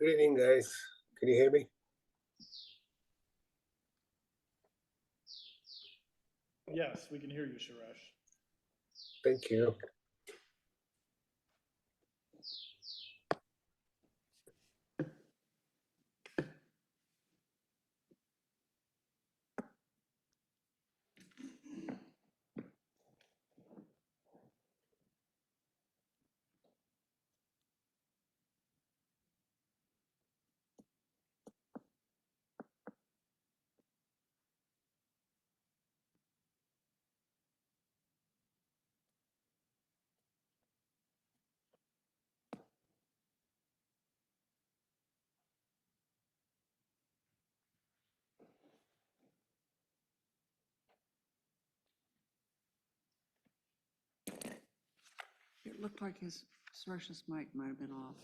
Good evening, guys. Can you hear me? Yes, we can hear you, Suresh. Thank you. It looked like his Suresh's mic might have been off.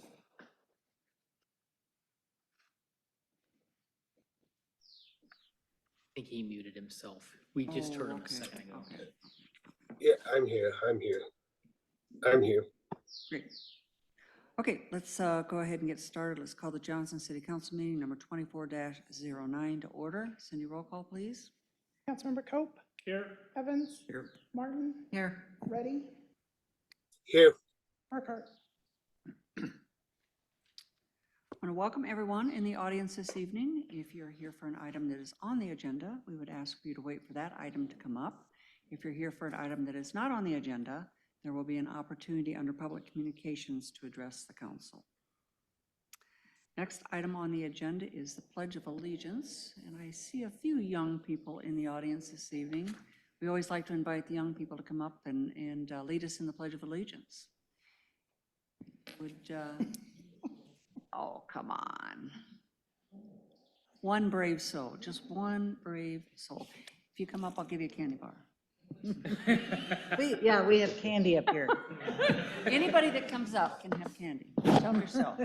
I think he muted himself. We just heard him a okay, second ago. Okay, Yeah, I'm here. great. Okay, let's go ahead and get started. Let's call the Johnston City Council meeting number 24-09 to order. Cindy, roll call, please. Councilmember Cope, Here, Evans, Here. Martin, Here. Reddy, Here. Markart. I want to welcome everyone in the audience this evening. If you're here for an item that is on the agenda, we would ask for you to wait for that item to come up. If you're here for an item that is not on the agenda, there will be an opportunity under public communications to address the council. Next item on the agenda is the Pledge of Allegiance, and I see a few young people in the audience this evening. We always like to invite the young people to come up and lead us in the Pledge of Allegiance. Oh, come on. One brave soul, just one brave soul. If you come up, I'll give you a candy bar. We have candy up here. Anybody that comes up can have candy. Tell them yourself.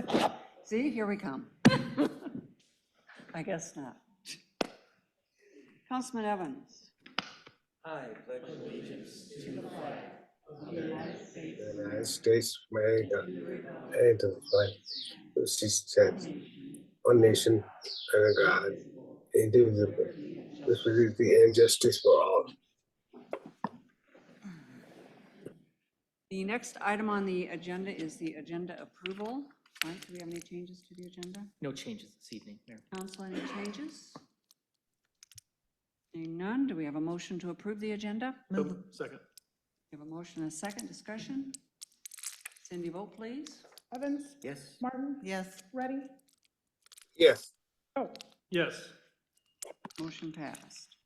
See, here we come. I guess not. Councilman Evans. I pledge allegiance to the flag of the United States The United States of America and to the flag of the States, one nation under God, indivisible, with liberty and justice for all. The next item on the agenda is the agenda approval. Mike, do we have any changes to the agenda? No changes this evening, Mayor. Council, any changes? Seeing none, do we have a motion to approve the agenda? second. We have a motion and a second discussion. Cindy, vote please. Evans, Yes. Martin, Yes. Reddy, Yes. Cope. Yes, Motion passed.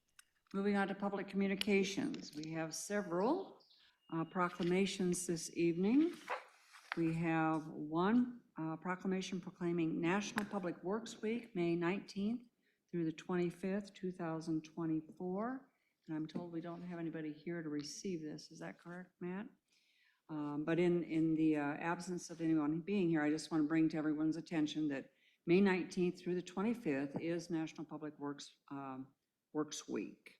Moving on to public communications. We have several proclamations this evening. We have one proclamation proclaiming National Public Works Week, May 19th through the 25th, 2024. And I'm told we don't have anybody here to receive this. Is that correct, Matt? But in the absence of anyone being here, I just want to bring to everyone's attention that May 19th through the 25th is National Public Works Week.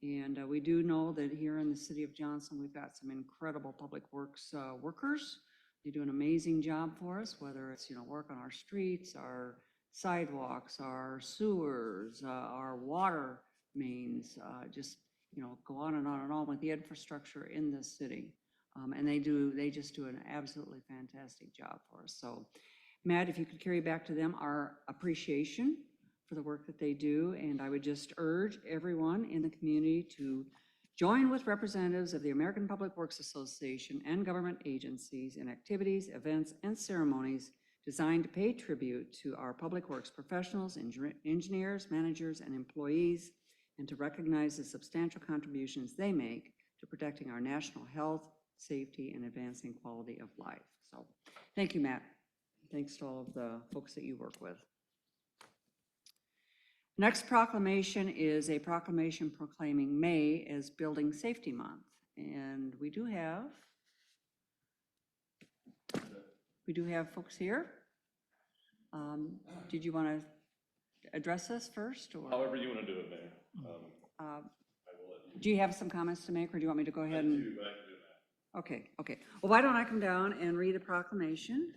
And we do know that here in the city of Johnston, we've got some incredible public works workers. They do an amazing job for us, whether it's, work on our streets, our sidewalks, our sewers, our water mains, just, go on and on and on with the infrastructure in this city. And they just do an absolutely fantastic job for us. So Matt, if you could carry back to them our appreciation for the work that they do. And I would just urge everyone in the community to join with representatives of the American Public Works Association and government agencies in activities, events, and ceremonies designed to pay tribute to our public works professionals, engineers, managers, and employees, and to recognize the substantial contributions they make to protecting our national health, safety, and advancing quality of life. So thank you, Matt. Thanks to all of the folks that you work with. Next proclamation is a proclamation proclaiming May as Building Safety Month. And we do have folks here. Did you want to address this first? Or? However you want to do it, Mayor. I will let you. Do you have some comments to make, or do you want me to go ahead and? I do, but I can do that. Okay. Well, why don't I come down and read a proclamation?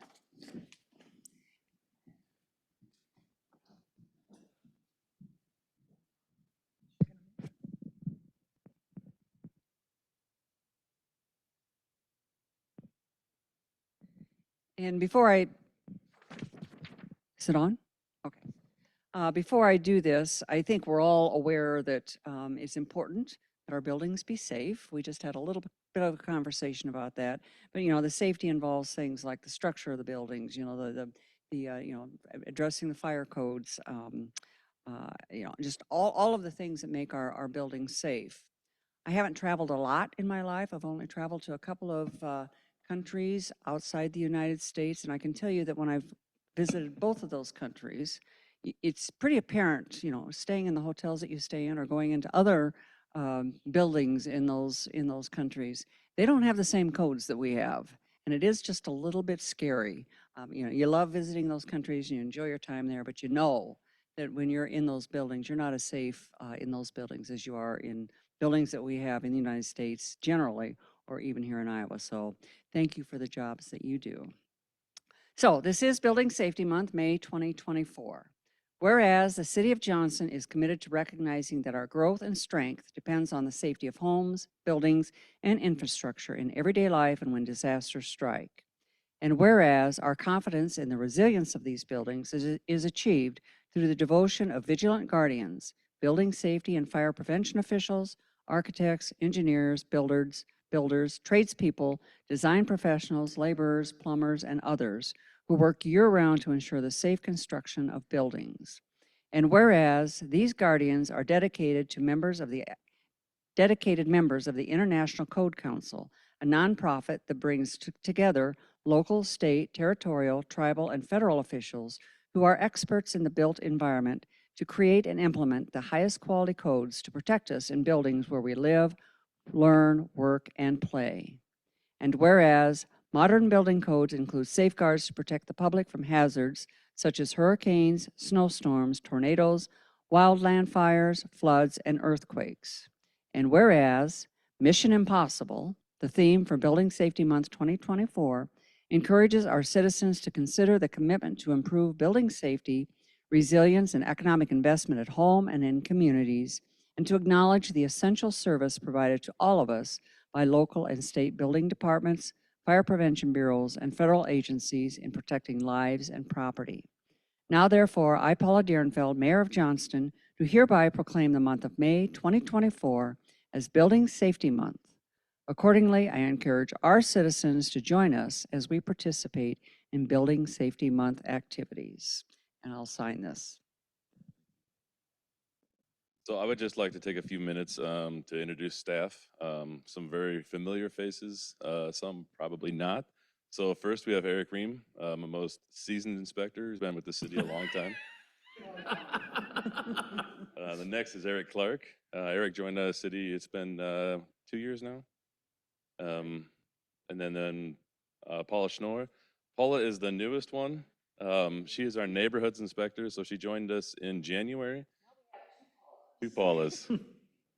And before I, is it on? Okay. Before I do this, I think we're all aware that it's important that our buildings be safe. We just had a little bit of a conversation about that. But, you know, the safety involves things like the structure of the buildings, you know, you know, addressing the fire codes, you know, just all of the things that make our buildings safe. I haven't traveled a lot in my life. I've only traveled to a couple of countries outside the United States, and I can tell you that when I've visited both of those countries, it's pretty apparent, you know, staying in the hotels that you stay in or going into other buildings in those countries, they don't have the same codes that we have, and it is just a little bit scary. You know, you love visiting those countries, you enjoy your time there, but you know that when you're in those buildings, you're not as safe in those buildings as you are in buildings that we have in the United States generally, or even here in Iowa. So thank you for the jobs that you do. So this is Building Safety Month, May 2024. Whereas the City of Johnston is committed to recognizing that our growth and strength depends on the safety of homes, buildings, and infrastructure in everyday life and when disasters strike. And whereas our confidence in the resilience of these buildings is achieved through the devotion of vigilant guardians, building safety and fire prevention officials, architects, engineers, builders, tradespeople, design professionals, laborers, plumbers, and others who work year-round to ensure the safe construction of buildings. And whereas these guardians are dedicated members of the International Code Council, a nonprofit that brings together local, state, territorial, tribal, and federal officials who are experts in the built environment to create and implement the highest quality codes to protect us in buildings where we live, learn, work, and play. And whereas modern building codes include safeguards to protect the public from hazards such as hurricanes, snowstorms, tornadoes, wildland fires, floods, and earthquakes. And whereas Mission Impossible, the theme for Building Safety Month 2024, encourages our citizens to consider the commitment to improve building safety, resilience, and economic investment at home and in communities, and to acknowledge the essential service provided to all of us by local and state building departments, fire prevention bureaus, and federal agencies in protecting lives and property. Now, therefore, I, Paula Dierenfeld, Mayor of Johnston, do hereby proclaim the month of May 2024 as Building Safety Month. Accordingly, I encourage our citizens to join us as we participate in Building Safety Month activities. And I'll sign this. So I would just like to take a few minutes to introduce staff. Some very familiar faces, some probably not. So first we have Eric Ream, a most seasoned inspector who's been with the city a long time. The next is Eric Clark. Eric joined the city, it's been 2 years now. And then Paula Schnorr. Paula is the newest one. She is our neighborhoods inspector, so she joined us in January. Two Paulas.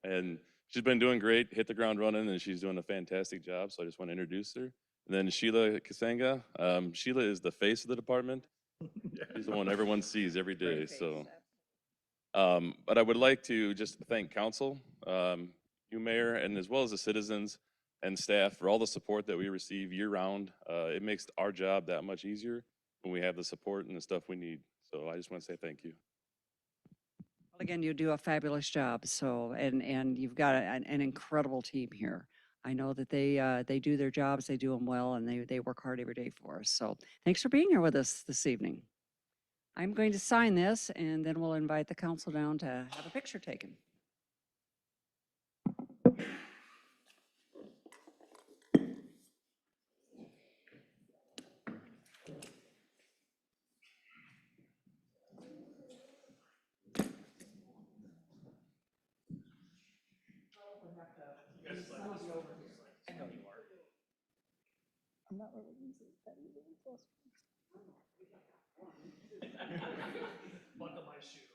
And she's been doing great, hit the ground running, and she's doing a fantastic job, so I just want to introduce her. And then Sheila Kasanga. Sheila is the face of the department. She's the one everyone sees every day. So, but I would like to just thank council, you mayor, and as well as the citizens and staff for all the support that we receive year round. It makes our job that much easier when we have the support and the stuff we need. So I just want to say thank you. Again, you do a fabulous job. So, and you've got an incredible team here. I know that they do their jobs, they do them well, and they work hard every day for us. So thanks for being here with us this evening. I'm going to sign this, and then we'll invite the council down to have a picture taken. I know you are. I'm not really using that either. Buckle my shoe.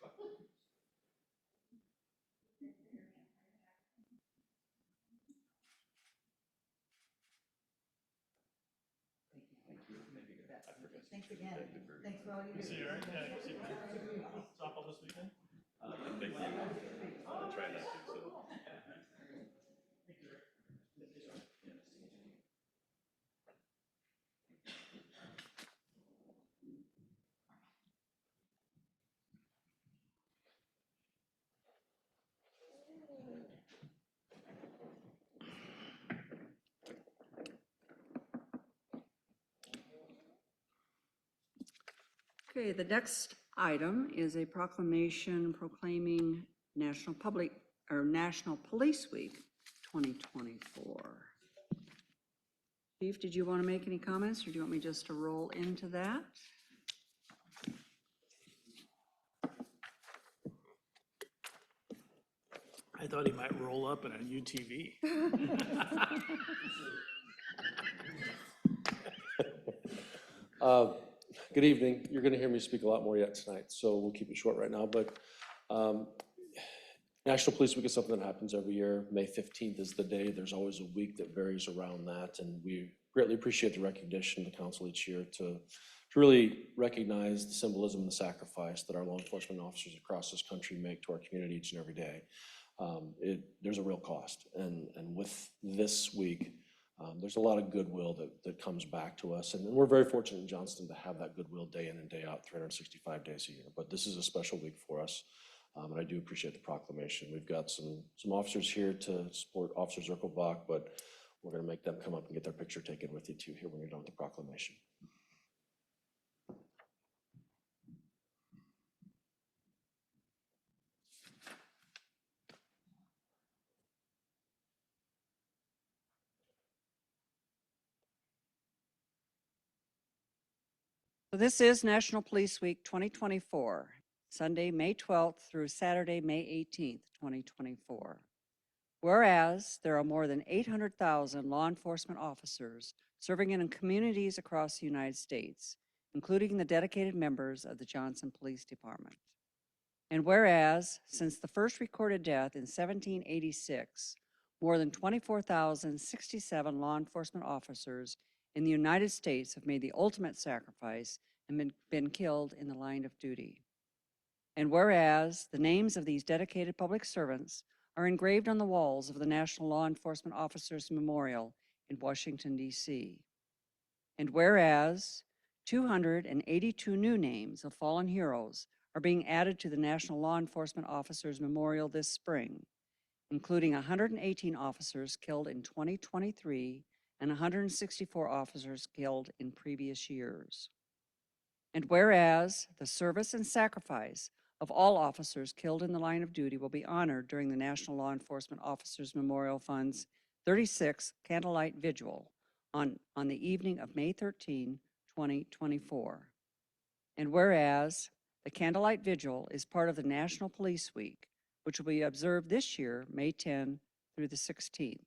Thanks again. Thanks for all you do. See you, right? Yeah, you see me. Softball this weekend? Thank you. I'll try not to. So. Okay, the next item is a proclamation proclaiming National Police Week 2024. Chief, did you want to make any comments, or do you want me just to roll into that? I thought he might roll up in a UTV. Good evening. You're going to hear me speak a lot more yet tonight, so we'll keep it short right now. But National Police Week is something that happens every year. May 15th is the day. There's always a week that varies around that, and we greatly appreciate the recognition of the council each year to really recognize the symbolism and the sacrifice that our law enforcement officers across this country make to our community each and every day. There's a real cost, and with this week, there's a lot of goodwill that comes back to us, and we're very fortunate in Johnston to have that goodwill day in and day out, 365 days a year. But this is a special week for us, and I do appreciate the proclamation. We've got some officers here to support Officer Zirkelbach, but we're going to make them come up and get their picture taken with you too here when you're done with the proclamation. So this is National Police Week 2024, Sunday, May 12th through Saturday, May 18th, 2024. Whereas there are more than 800,000 law enforcement officers serving in communities across the United States, including the dedicated members of the Johnston Police Department. And whereas since the first recorded death in 1786, more than 24,067 law enforcement officers in the United States have made the ultimate sacrifice and been killed in the line of duty. And whereas the names of these dedicated public servants are engraved on the walls of the National Law Enforcement Officers Memorial in Washington, D.C. And whereas 282 new names of fallen heroes are being added to the National Law Enforcement Officers Memorial this spring, including 118 officers killed in 2023 and 164 officers killed in previous years. And whereas the service and sacrifice of all officers killed in the line of duty will be honored during the National Law Enforcement Officers Memorial Fund's 36th Candlelight Vigil on the evening of May 13, 2024. And whereas the Candlelight Vigil is part of the National Police Week, which will be observed this year, May 10 through the 16th.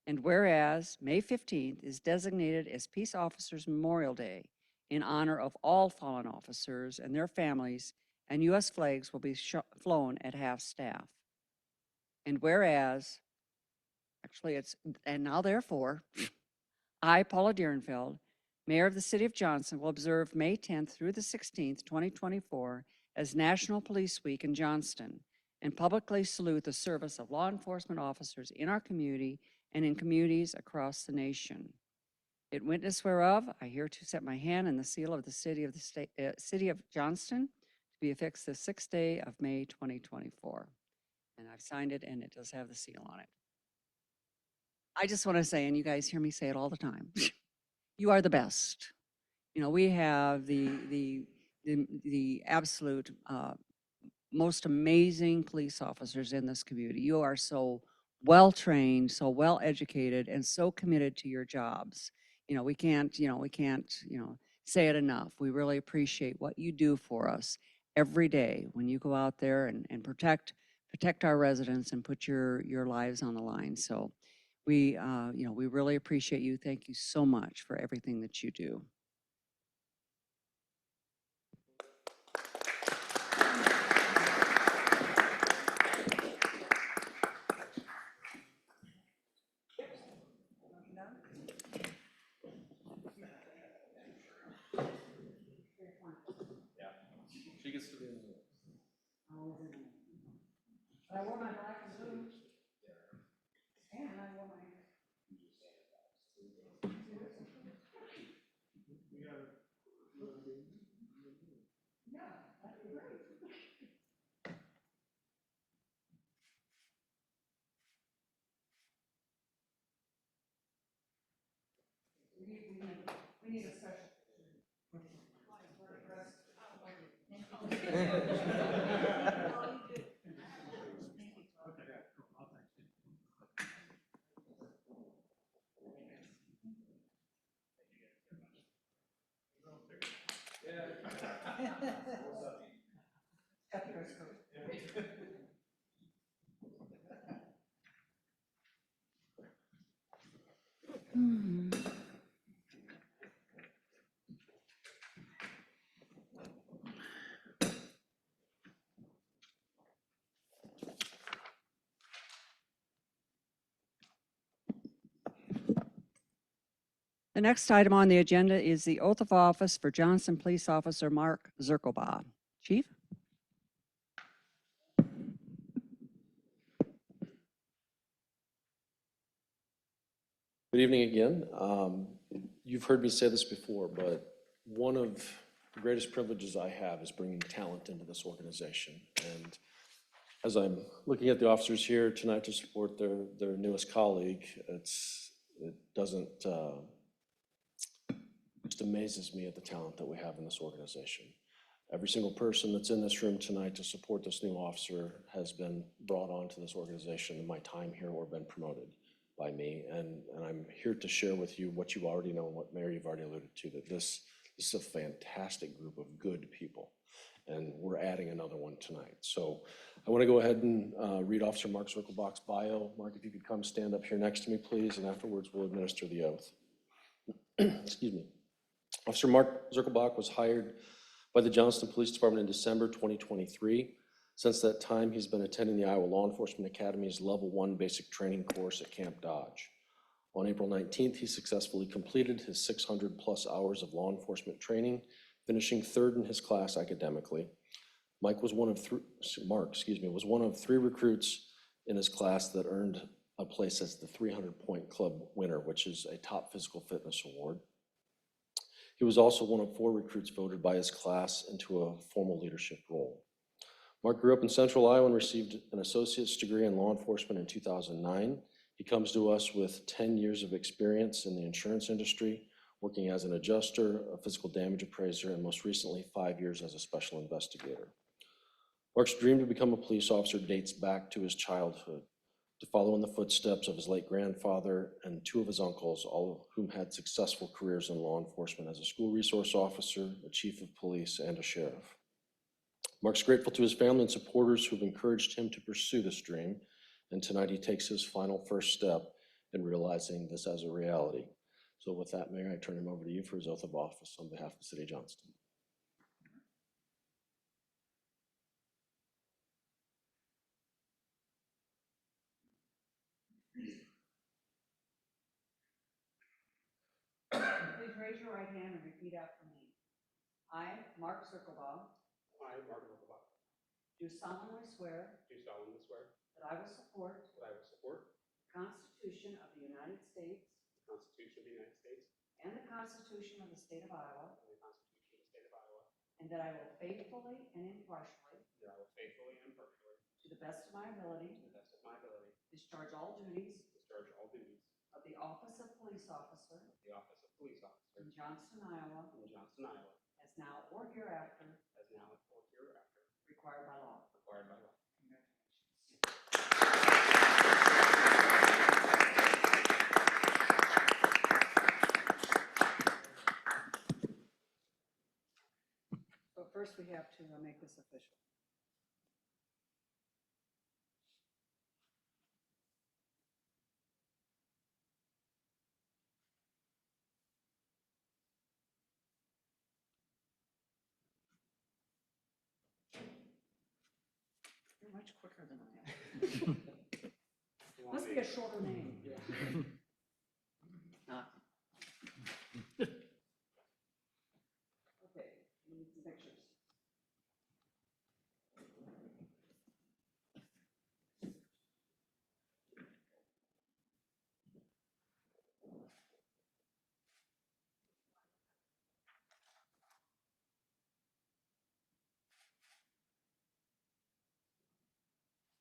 And whereas May 15th is designated as Peace Officers Memorial Day in honor of all fallen officers and their families, and U.S. flags will be flown at half-staff. And whereas, and now therefore, I, Paula Dierenfeld, Mayor of the City of Johnston, will observe May 10th through the 16th, 2024, as National Police Week in Johnston, and publicly salute the service of law enforcement officers in our community and in communities across the nation. In witness whereof, I hereto set my hand and the seal of the City of Johnston to be affixed the 6th day of May 2024. And I've signed it, and it does have the seal on it. I just want to say, and you guys hear me say it all the time, you are the best. You know, we have the absolute most amazing police officers in this community. You are so well trained, so well educated, and so committed to your jobs. You know, we can't say it enough. We really appreciate what you do for us every day when you go out there and protect our residents and put your lives on the line. So we really appreciate you. Thank you so much for everything that you do. She gets to be in the I wore my black and blue. And I wore my. Yeah, that'd be great. We need a special. The next item on the agenda is the oath of office for Johnston Police Officer Mark Zirkelbaugh. Chief? Good evening again. You've heard me say this before, but one of the greatest privileges I have is bringing talent into this organization. And as I'm looking at the officers here tonight to support their newest colleague, it just amazes me at the talent that we have in this organization. Every single person that's in this room tonight to support this new officer has been brought onto this organization in my time here or been promoted by me. And I'm here to share with you what you already know and what Mayor, you've already alluded to, that this is a fantastic group of good people. And we're adding another one tonight. So I want to go ahead and read Officer Mark Zirkelbach's bio. Mark, if you could come stand up here next to me, please, and afterwards we'll administer the oath. Excuse me. Officer Mark Zirkelbach was hired by the Johnston Police Department in December 2023. Since that time, he's been attending the Iowa Law Enforcement Academy's Level 1 basic training course at Camp Dodge. On April 19th, he successfully completed his 600+ hours of law enforcement training, finishing third in his class academically. Mark was one of three recruits in his class that earned a place as the 300-point club winner, which is a top physical fitness award. He was also one of 4 recruits voted by his class into a formal leadership role. Mark grew up in Central Iowa and received an associate's degree in law enforcement in 2009. He comes to us with 10 years of experience in the insurance industry, working as an adjuster, a physical damage appraiser, and most recently 5 years as a special investigator. Mark's dream to become a police officer dates back to his childhood, to follow in the footsteps of his late grandfather and 2 of his uncles, all of whom had successful careers in law enforcement as a school resource officer, a chief of police, and a sheriff. Mark's grateful to his family and supporters who have encouraged him to pursue this dream, and tonight he takes his final first step in realizing this as a reality. So with that, Mayor, I turn him over to you for his oath of office on behalf of the City of Johnston. Please raise your right hand and repeat after me. I, Mark Zirkelbaugh, I, Mark Zirkelbach, do solemnly swear do solemnly swear that I will support that I will support the Constitution of the United States the Constitution of the United States and the Constitution of the State of Iowa, and the Constitution of the State of Iowa, and that I will faithfully and impartially, and that I will faithfully and impartially, to the best of my ability, to the best of my ability, discharge all duties discharge all duties of the office of police officer of the office of police officer in Johnston, Iowa, in Johnston, Iowa, as now or hereafter as now or hereafter required by law. required by law. But first, we have to make this official. You're much quicker than I am. Must be a shorter name. Okay, we need some pictures.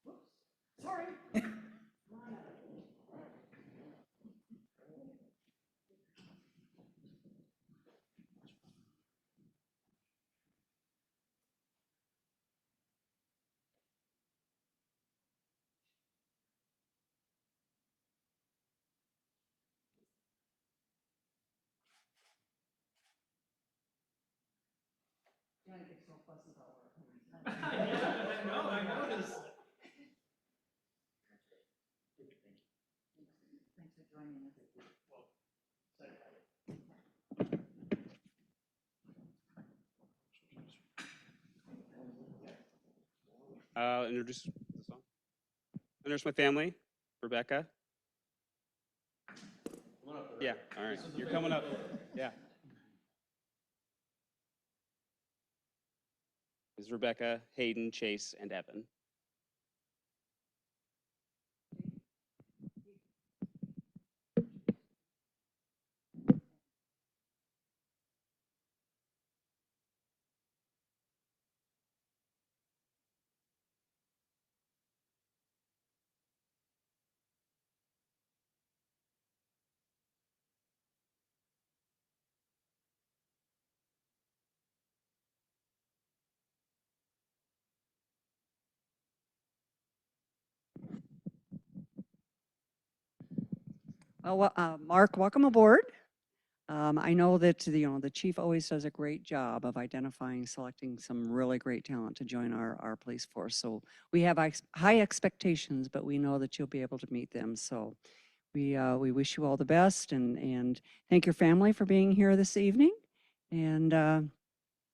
Whoops, sorry. Come on up. I noticed. Thanks for joining us. Introduce the song. Introduce my family, Rebecca. Yeah, all right, you're coming up, yeah. This is Rebecca, Hayden, Chase, and Evan. Mark, welcome aboard. I know that, the chief always does a great job of identifying, selecting some really great talent to join our police force. So we have high expectations, but we know that you'll be able to meet them. So we wish you all the best and thank your family for being here this evening. And,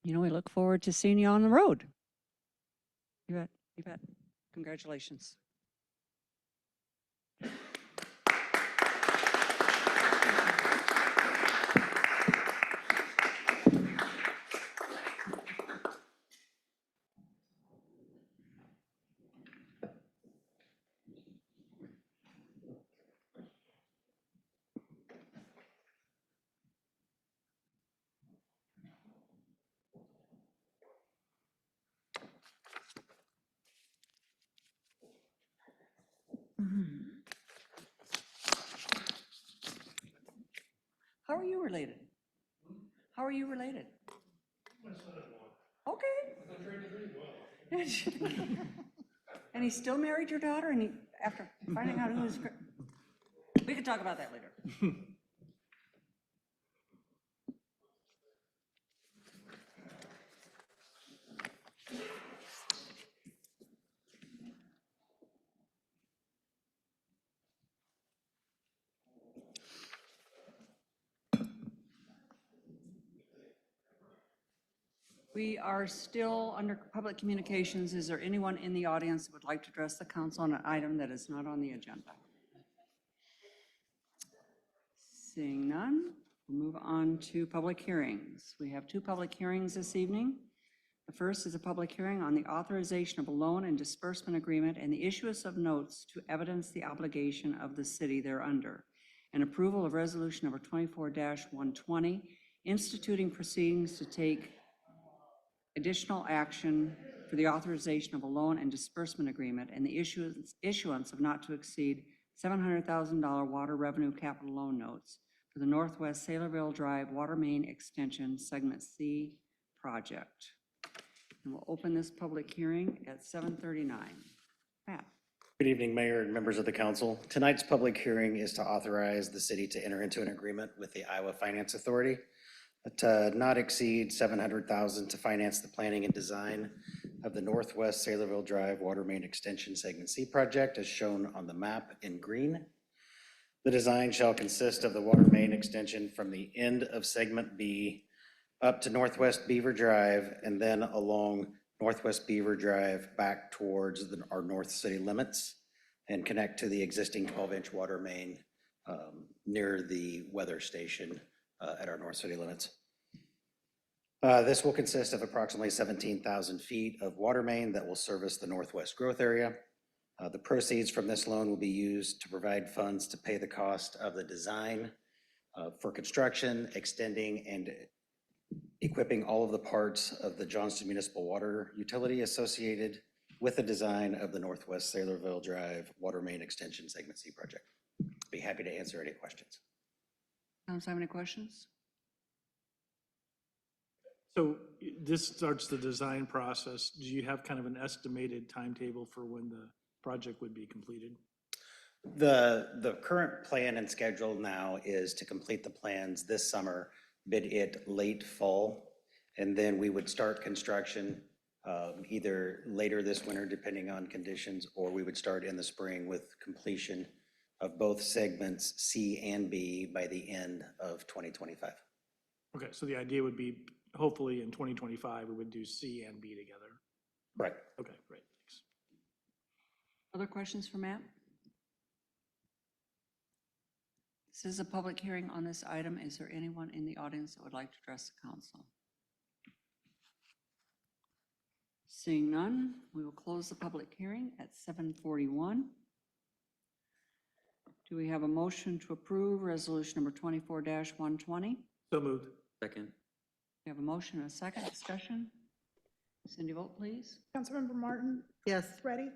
we look forward to seeing you on the road. You bet, you bet. Congratulations. How are you related? How are you related? Okay. And he still married your daughter and after finding out who was, we could talk about that later. We are still under public communications. Is there anyone in the audience that would like to address the council on an item that is not on the agenda? Seeing none, we'll move on to public hearings. We have two public hearings this evening. The first is a public hearing on the authorization of a loan and disbursement agreement and the issuance of notes to evidence the obligation of the city thereunder, and approval of resolution number 24-120, instituting proceedings to take additional action for the authorization of a loan and disbursement agreement and the issuance of not to exceed $700,000 water revenue capital loan notes for the Northwest Saylorville Drive Water Main Extension Segment C project. And we'll open this public hearing at 7:39. Pat. Good evening, Mayor and members of the council. Tonight's public hearing is to authorize the city to enter into an agreement with the Iowa Finance Authority to not exceed $700,000 to finance the planning and design of the Northwest Saylorville Drive Water Main Extension Segment C project as shown on the map in green. The design shall consist of the water main extension from the end of Segment B up to Northwest Beaver Drive and then along Northwest Beaver Drive back towards our north city limits and connect to the existing 12-inch water main near the weather station at our north city limits. This will consist of approximately 17,000 feet of water main that will service the Northwest growth area. The proceeds from this loan will be used to provide funds to pay the cost of the design for construction, extending, and equipping all of the parts of the Johnston Municipal Water Utility associated with the design of the Northwest Saylorville Drive Water Main Extension Segment C project. Be happy to answer any questions. Council have any questions? So this starts the design process. Do you have kind of an estimated timetable for when the project would be completed? The current plan and schedule now is to complete the plans this summer, bid it late fall, And then we would start construction either later this winter, depending on conditions, or we would start in the spring with completion of both segments C and B by the end of 2025. Okay, so the idea would be hopefully in 2025, we would do C and B together. Right. Okay, great, thanks. Other questions for Matt? This is a public hearing on this item. Is there anyone in the audience that would like to address the council? Seeing none, we will close the public hearing at 7:41. Do we have a motion to approve resolution number 24-120? So moved. Second. We have a motion and a second discussion. Cindy, vote please. Councilmember Martin, Yes. Ready,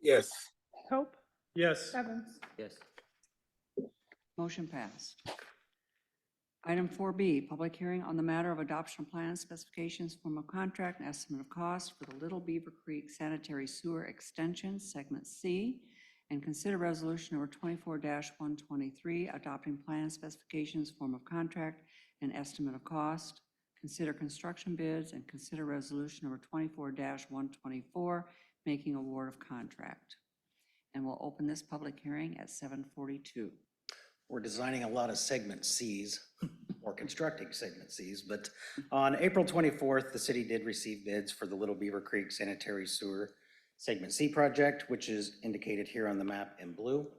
Yes. Cope, Yes. Evans. Yes. Motion passed. Item 4B, public hearing on the matter of adoption of plan specifications, form of contract, and estimate of cost for the Little Beaver Creek Sanitary Sewer Extension, Segment C, and consider resolution number 24-123, adopting plan specifications, form of contract, and estimate of cost. Consider construction bids, and consider resolution number 24-124, making award of contract. And we'll open this public hearing at 7:42. We're designing a lot of segment Cs, or constructing segment Cs, but on April 24th, the city did receive bids for the Little Beaver Creek Sanitary Sewer Segment C project, which is indicated here on the map in blue.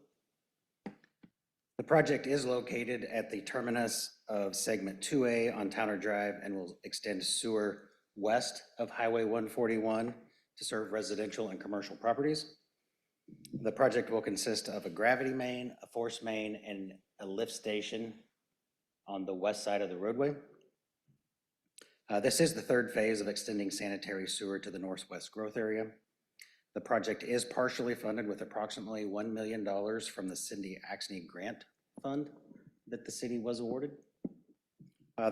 The project is located at the terminus of Segment 2A on Towner Drive and will extend sewer west of Highway 141 to serve residential and commercial properties. The project will consist of a gravity main, a force main, and a lift station on the west side of the roadway. This is the third phase of extending sanitary sewer to the northwest growth area. The project is partially funded with approximately $1 million from the Cindy Axne Grant Fund that the city was awarded.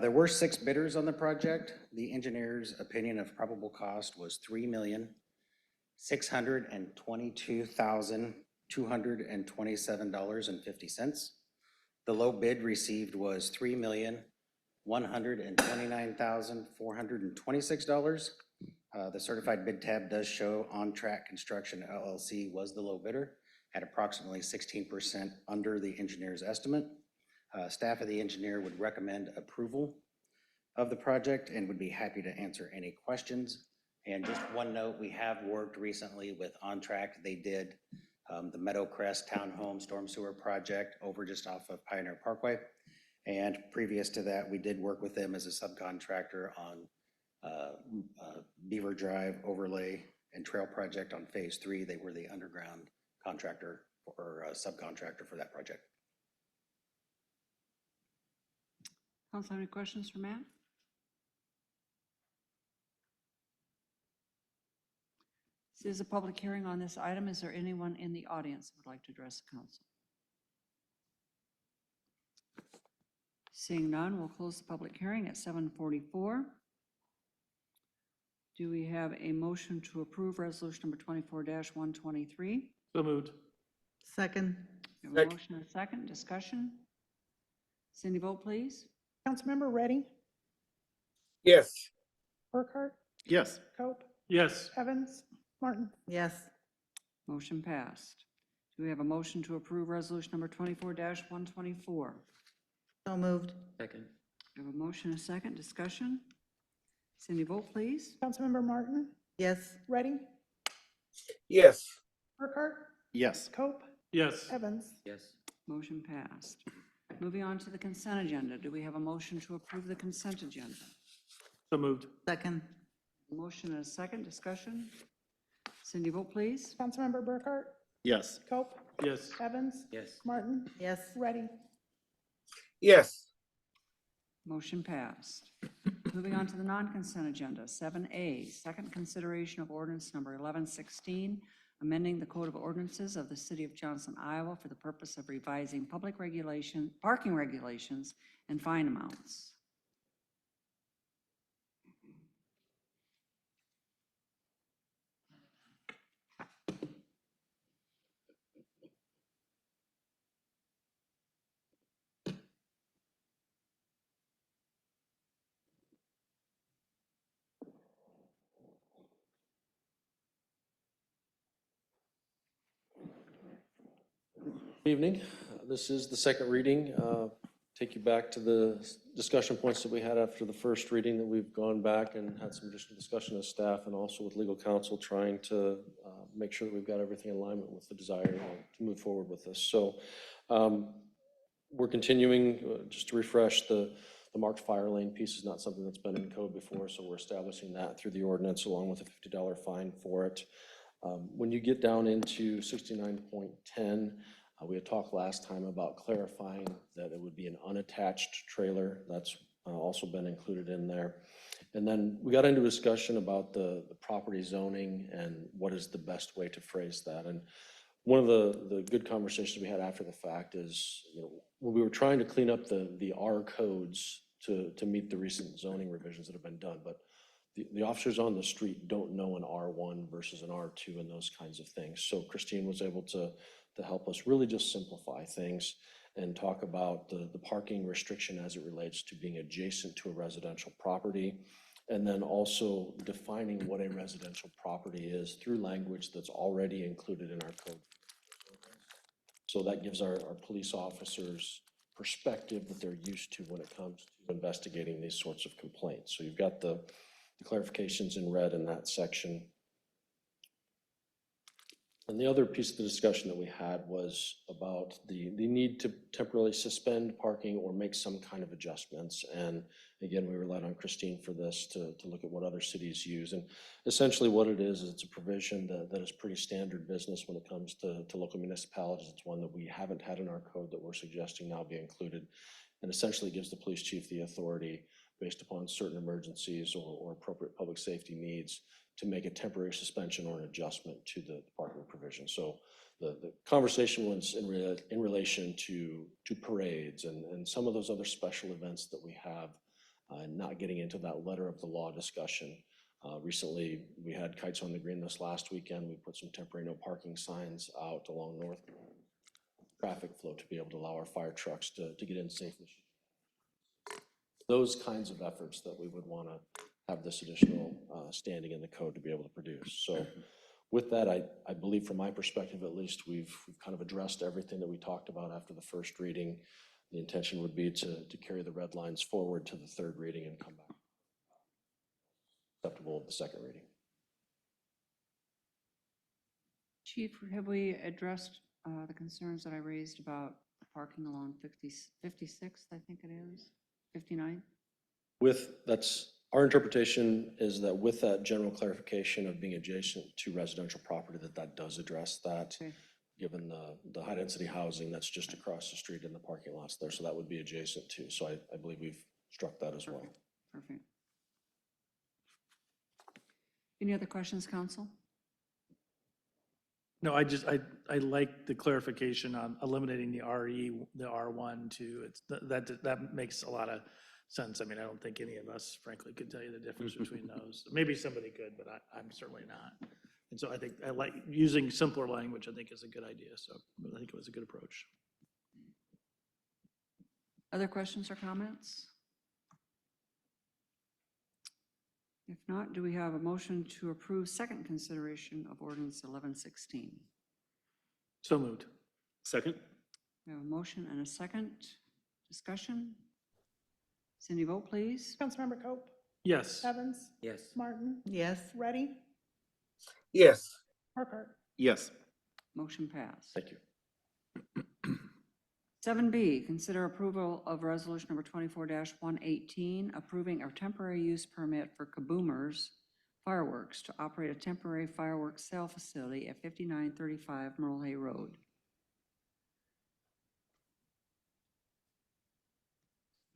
There were 6 bidders on the project. The engineer's opinion of probable cost was $3,622,227.50. The low bid received was $3,129,426. The certified bid tab does show On Track Construction LLC was the low bidder at approximately 16% under the engineer's estimate. Staff of the engineer would recommend approval of the project and would be happy to answer any questions. And just one note, we have worked recently with On Track. They did the Meadowcrest Townhome Storm Sewer Project over just off of Pioneer Parkway. And previous to that, we did work with them as a subcontractor on Beaver Drive overlay and trail project on phase 3. They were the underground contractor or subcontractor for that project. Council, any questions for Matt? This is a public hearing on this item. Is there anyone in the audience who would like to address the council? Seeing none, we'll close the public hearing at 7:44. Do we have a motion to approve resolution number 24-123? So moved. Second. We have a motion and a second. Discussion? Cindy, vote please. Councilmember Ready, Yes. Burkhart, Yes. Cope, Yes. Evans, Martin. Yes. Motion passed. Do we have a motion to approve resolution number 24-124? So moved. Second. We have a motion and a second. Discussion? Cindy, vote please. Councilmember Martin, Yes. Ready, Yes. Burkhart, Yes. Cope, Yes. Evans. Yes. Motion passed. Moving on to the consent agenda. Do we have a motion to approve the consent agenda? So moved. Second. Motion and a second. Discussion? Cindy, vote please. Councilmember Burkhart, Yes. Cope, Yes. Evans, Yes. Martin, Yes. Ready. Yes. Motion passed. Moving on to the non-consent agenda, 7A, second consideration of ordinance number 1116, amending the Code of Ordinances of the City of Johnston, Iowa for the purpose of revising public regulation, parking regulations, and fine amounts. Evening. This is the second reading. Take you back to the discussion points that we had after the first reading, that we've gone back and had some additional discussion as staff and also with legal counsel, trying to make sure that we've got everything in alignment with the desire to move forward with this. So we're continuing, just to refresh, the marked fire lane piece is not something that's been in code before, so we're establishing that through the ordinance along with a $50 fine for it. When you get down into 69.10, we had talked last time about clarifying that it would be an unattached trailer. That's also been included in there. And then we got into a discussion about the property zoning and what is the best way to phrase that. And one of the good conversations we had after the fact is, when we were trying to clean up the R codes to meet the recent zoning revisions that have been done, but the officers on the street don't know an R1 versus an R2 and those kinds of things. So Christine was able to help us really just simplify things and talk about the parking restriction as it relates to being adjacent to a residential property, and then also defining what a residential property is through language that's already included in our code. So that gives our police officers perspective that they're used to when it comes to investigating these sorts of complaints. So you've got the clarifications in red in that section. And the other piece of the discussion that we had was about the need to temporarily suspend parking or make some kind of adjustments. And again, we relied on Christine for this to look at what other cities use. And essentially what it is it's a provision that is pretty standard business when it comes to local municipalities. It's one that we haven't had in our code that we're suggesting now be included. And essentially gives the police chief the authority, based upon certain emergencies or appropriate public safety needs, to make a temporary suspension or an adjustment to the parking provision. So the conversation was in relation to parades and some of those other special events that we have, not getting into that letter of the law discussion. Recently, we had Kites on the Green this last weekend. We put some temporary no parking signs out along North traffic flow to be able to allow our fire trucks to get in safely. Those kinds of efforts that we would want to have this additional standing in the code to be able to produce. So with that, I believe from my perspective, at least, we've kind of addressed everything that we talked about after the first reading. The intention would be to carry the red lines forward to the third reading and come back acceptable of the second reading. Chief, have we addressed the concerns that I raised about parking along 56th, I think it is, 59? That's our interpretation, is that with that general clarification of being adjacent to residential property, that does address that. Okay. Given the high density housing that's just across the street in the parking lots there. So that would be adjacent to. So I believe we've struck that as well. Perfect. Any other questions, council? No, I like the clarification on eliminating the RE, the R1 to, that makes a lot of sense. I mean, I don't think any of us frankly could tell you the difference between those. Maybe somebody could, but I'm certainly not. And so I think I like using simpler language, I think is a good idea. So I think it was a good approach. Other questions or comments? If not, do we have a motion to approve second consideration of ordinance 1116? So moved. Second? We have a motion and a second. Discussion? Cindy, vote please. Councilmember Cope, Yes. Evans, Yes. Martin, Yes. Ready, Yes. Burkhart. Yes. Motion passed. Thank you. 7B, consider approval of resolution number 24-118, approving a temporary use permit for Kaboomers Fireworks to operate a temporary fireworks sale facility at 5935 Merle Hay Road.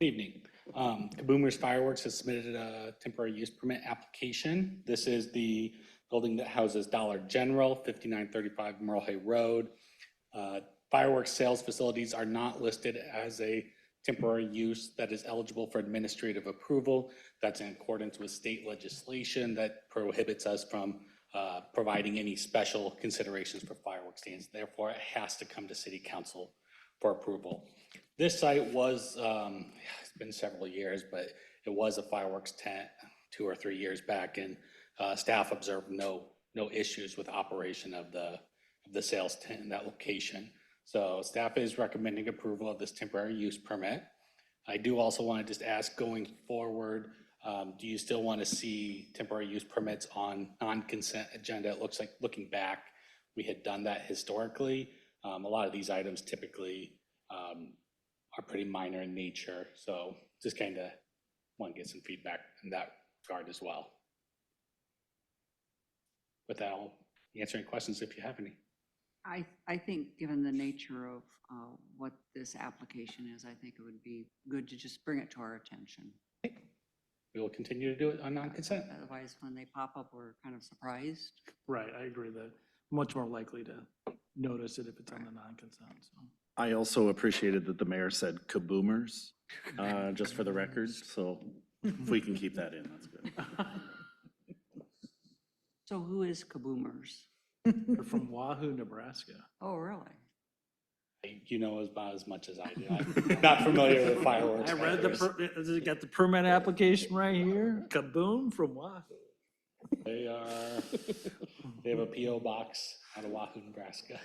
Good evening. Kaboomers Fireworks has submitted a temporary use permit application. This is the building that houses Dollar General, 5935 Merle Hay Road. Fireworks sales facilities are not listed as a temporary use that is eligible for administrative approval. That's in accordance with state legislation that prohibits us from providing any special considerations for fireworks stands. Therefore, it has to come to City Council for approval. This site was, it's been several years, but it was a fireworks tent 2 or 3 years back, and staff observed no issues with operation of the sales tent in that location. So staff is recommending approval of this temporary use permit. I do also want to just ask, going forward, do you still want to see temporary use permits on non-consent agenda? It looks like, looking back, we had done that historically. A lot of these items typically are pretty minor in nature, so just kind of want to get some feedback in that regard as well. With that, I'll answer any questions if you have any. I think, given the nature of what this application is, I think it would be good to just bring it to our attention. We will continue to do it on non-consent. Otherwise, when they pop up, we're kind of surprised. Right, I agree that much more likely to notice it if it's on the non-consent, so. I also appreciated that the mayor said kaboomers, just for the record, so if we can keep that in, that's good. So who is Kaboomers? They're from Wahoo, Nebraska. Oh, really? You know about as much as I do. I'm not familiar with fireworks. I read got the permit application right here. Kaboom from Wahoo. They have a PO box out of Wahoo, Nebraska.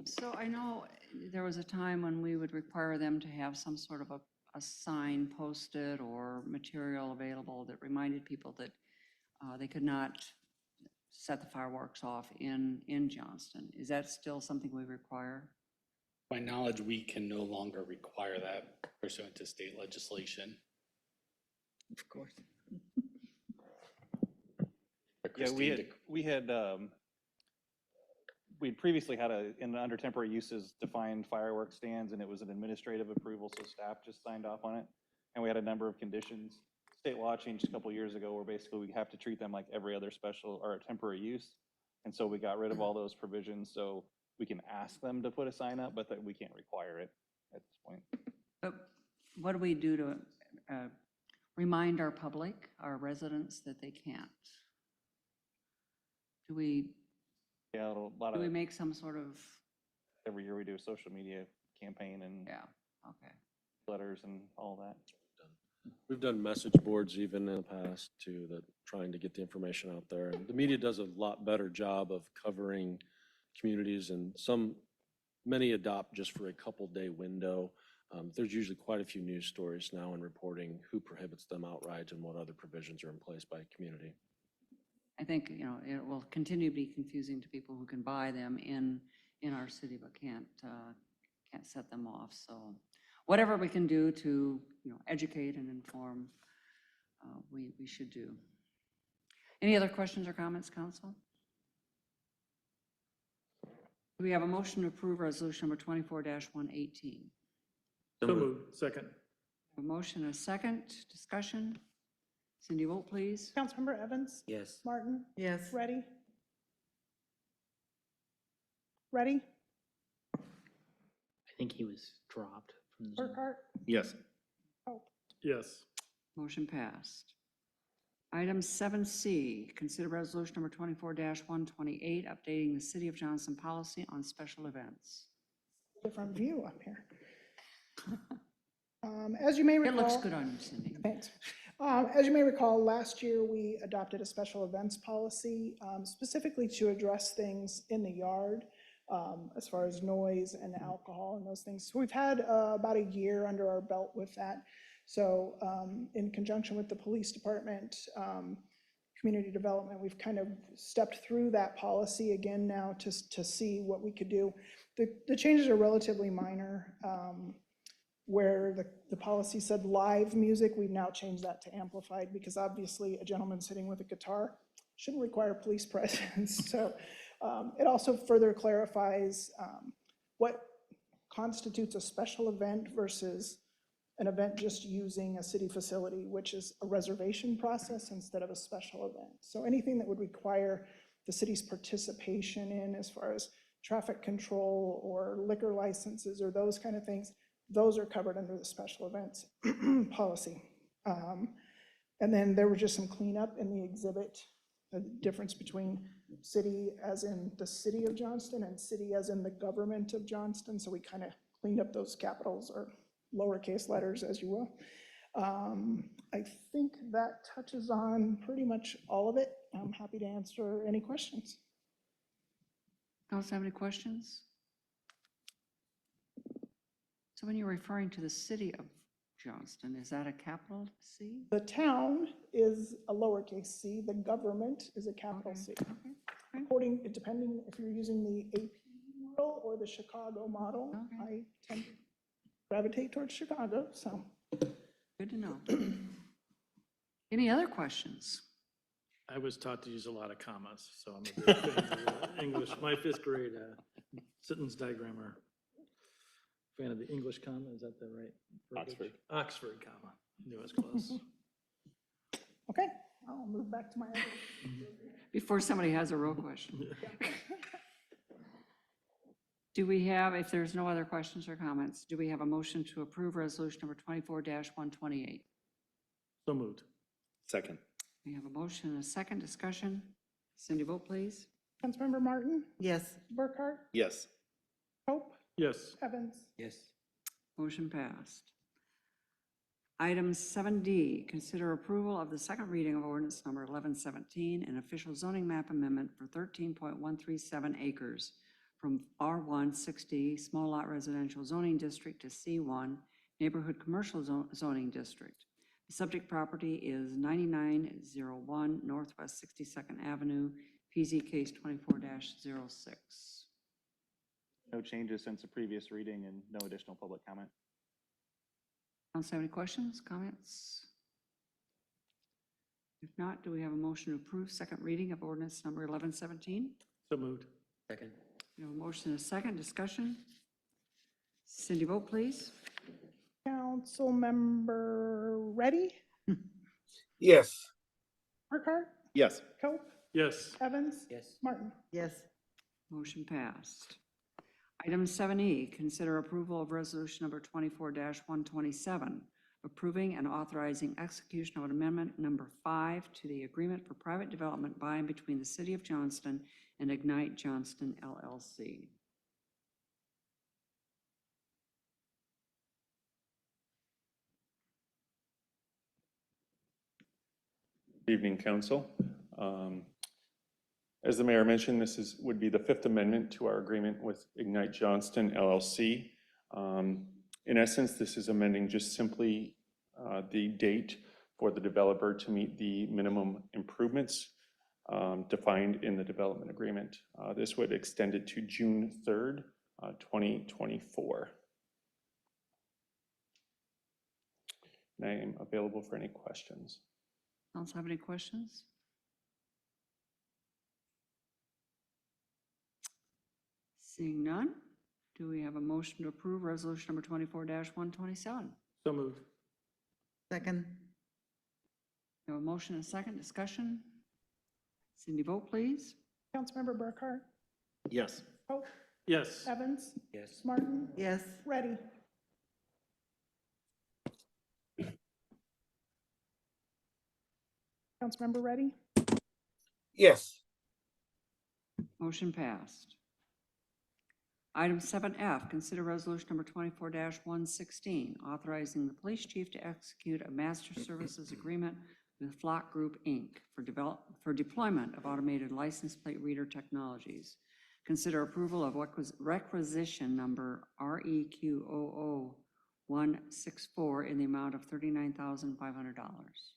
So I know there was a time when we would require them to have some sort of a sign posted or material available that reminded people that they could not set the fireworks off in Johnston. Is that still something we require? To my knowledge, we can no longer require that pursuant to state legislation. Of course. Yeah, we'd previously had under temporary uses defined fireworks stands, and it was an administrative approval, so staff just signed off on it. And we had a number of conditions. State law changed a couple years ago where basically we have to treat them like every other special or temporary use. And so we got rid of all those provisions, so we can ask them to put a sign up, but that we can't require it at this point. But what do we do to remind our public, our residents, that they can't? Do we Yeah, a lot Do we of, make some sort of, every year we do a social media campaign and yeah, okay. letters and all that. We've done message boards even in the past too, that trying to get the information out there. And the media does a lot better job of covering communities, and many adopt just for a couple-day window. There's usually quite a few news stories now in reporting who prohibits them outright and what other provisions are in place by community. I think, it will continue to be confusing to people who can buy them in our city but can't set them off. So whatever we can do to, educate and inform, we should do. Any other questions or comments, council? Do we have a motion to approve resolution number 24-118? So moved. Second. A motion and a second. Discussion. Cindy, vote please. Councilmember Evans? Yes. Martin? Yes. Ready? Ready? I think he was dropped from the Zoom. Burkhart? Yes. Yes. Motion passed. Item 7C, consider resolution number 24-128, updating the City of Johnston policy on special events. Different view up here. As you may It recall. looks good on you, Cindy. Thanks. As you may recall, last year we adopted a special events policy specifically to address things in the yard as far as noise and alcohol and those things. So we've had about a year under our belt with that. So in conjunction with the police department, community development, we've kind of stepped through that policy again now to see what we could do. The changes are relatively minor. Where the policy said live music, we've now changed that to amplified, because obviously a gentleman sitting with a guitar shouldn't require police presence. So it also further clarifies what constitutes a special event versus an event just using a city facility, which is a reservation process instead of a special event. So anything that would require the city's participation in, as far as traffic control or liquor licenses or those kind of things, those are covered under the special events policy. And then there was just some cleanup in the exhibit, the difference between city as in the city of Johnston and city as in the government of Johnston. So we kind of cleaned up those capitals or lowercase letters, as you will. I think that touches on pretty much all of it. I'm happy to answer any questions. Council have any questions? So when you're referring to the city of Johnston, is that a capital C? The town is a lowercase c, the government is a capital C. Okay. Depending if you're using the AP model or the Chicago model, Okay. I tend to gravitate towards Chicago, so. Good to know. Any other questions? I was taught to use a lot of commas, so I'm a big fan of English. My fifth grade sentence diagrammer. Fan of the English comma, is that the right verbiage? Oxford. Oxford comma, knew it was close. Okay, I'll move back to my other. Before somebody has a real question. Do we have, if there's no other questions or comments, do we have a motion to approve resolution number 24-128? So moved. Second. We have a motion and a second discussion. Cindy, vote please. Councilmember Martin, Yes. Burkhart, Yes. Pope, Yes. Evans. Yes. Motion passed. Item 7D, consider approval of the second reading of ordinance number 1117, an official zoning map amendment for 13.137 acres from R160 Small Lot Residential Zoning District to C1 Neighborhood Commercial Zoning District. The subject property is 9901 Northwest 62nd Avenue, PZ case 24-06. No changes since the previous reading and no additional public comment. Council have any questions, comments? If not, do we have a motion to approve second reading of ordinance number 1117? So moved. Second. We have a motion and a second discussion. Cindy, vote please. Councilmember Reddy, Yes. Burkhart, Yes. Cope, Yes. Evans, Yes. Martin. Yes. Motion passed. Item 7E, consider approval of resolution number 24-127, approving and authorizing execution of amendment number 5 to the agreement for private development by and between the City of Johnston and Ignite Johnston LLC. Evening, Council. As the mayor mentioned, would be the Fifth Amendment to our agreement with Ignite Johnston LLC. In essence, this is amending just simply the date for the developer to meet the minimum improvements defined in the development agreement. This would extend it to June 3rd, 2024. And I am available for any questions. Council have any questions? Seeing none, do we have a motion to approve resolution number 24-127? So moved. Second. We have a motion and a second discussion. Cindy, vote please. Councilmember Burkhart, Yes. Pope, Yes. Evans, Yes. Martin, Yes. Reddy. Councilmember Reddy, Yes. Motion passed. Item 7F, consider resolution number 24-116, authorizing the police chief to execute a master services agreement with Flock Group, Inc. for deployment of automated license plate reader technologies. Consider approval of requisition number REQ 00164 in the amount of $39,500.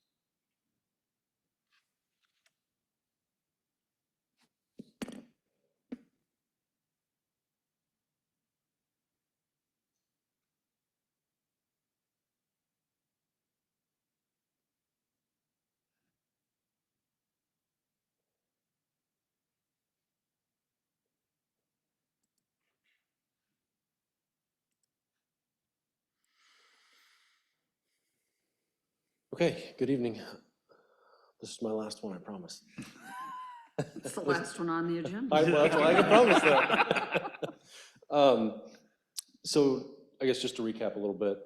Okay, good evening. This is my last one, I promise. It's the last one on the agenda. Well, that's why I can promise that. So I guess just to recap a little bit,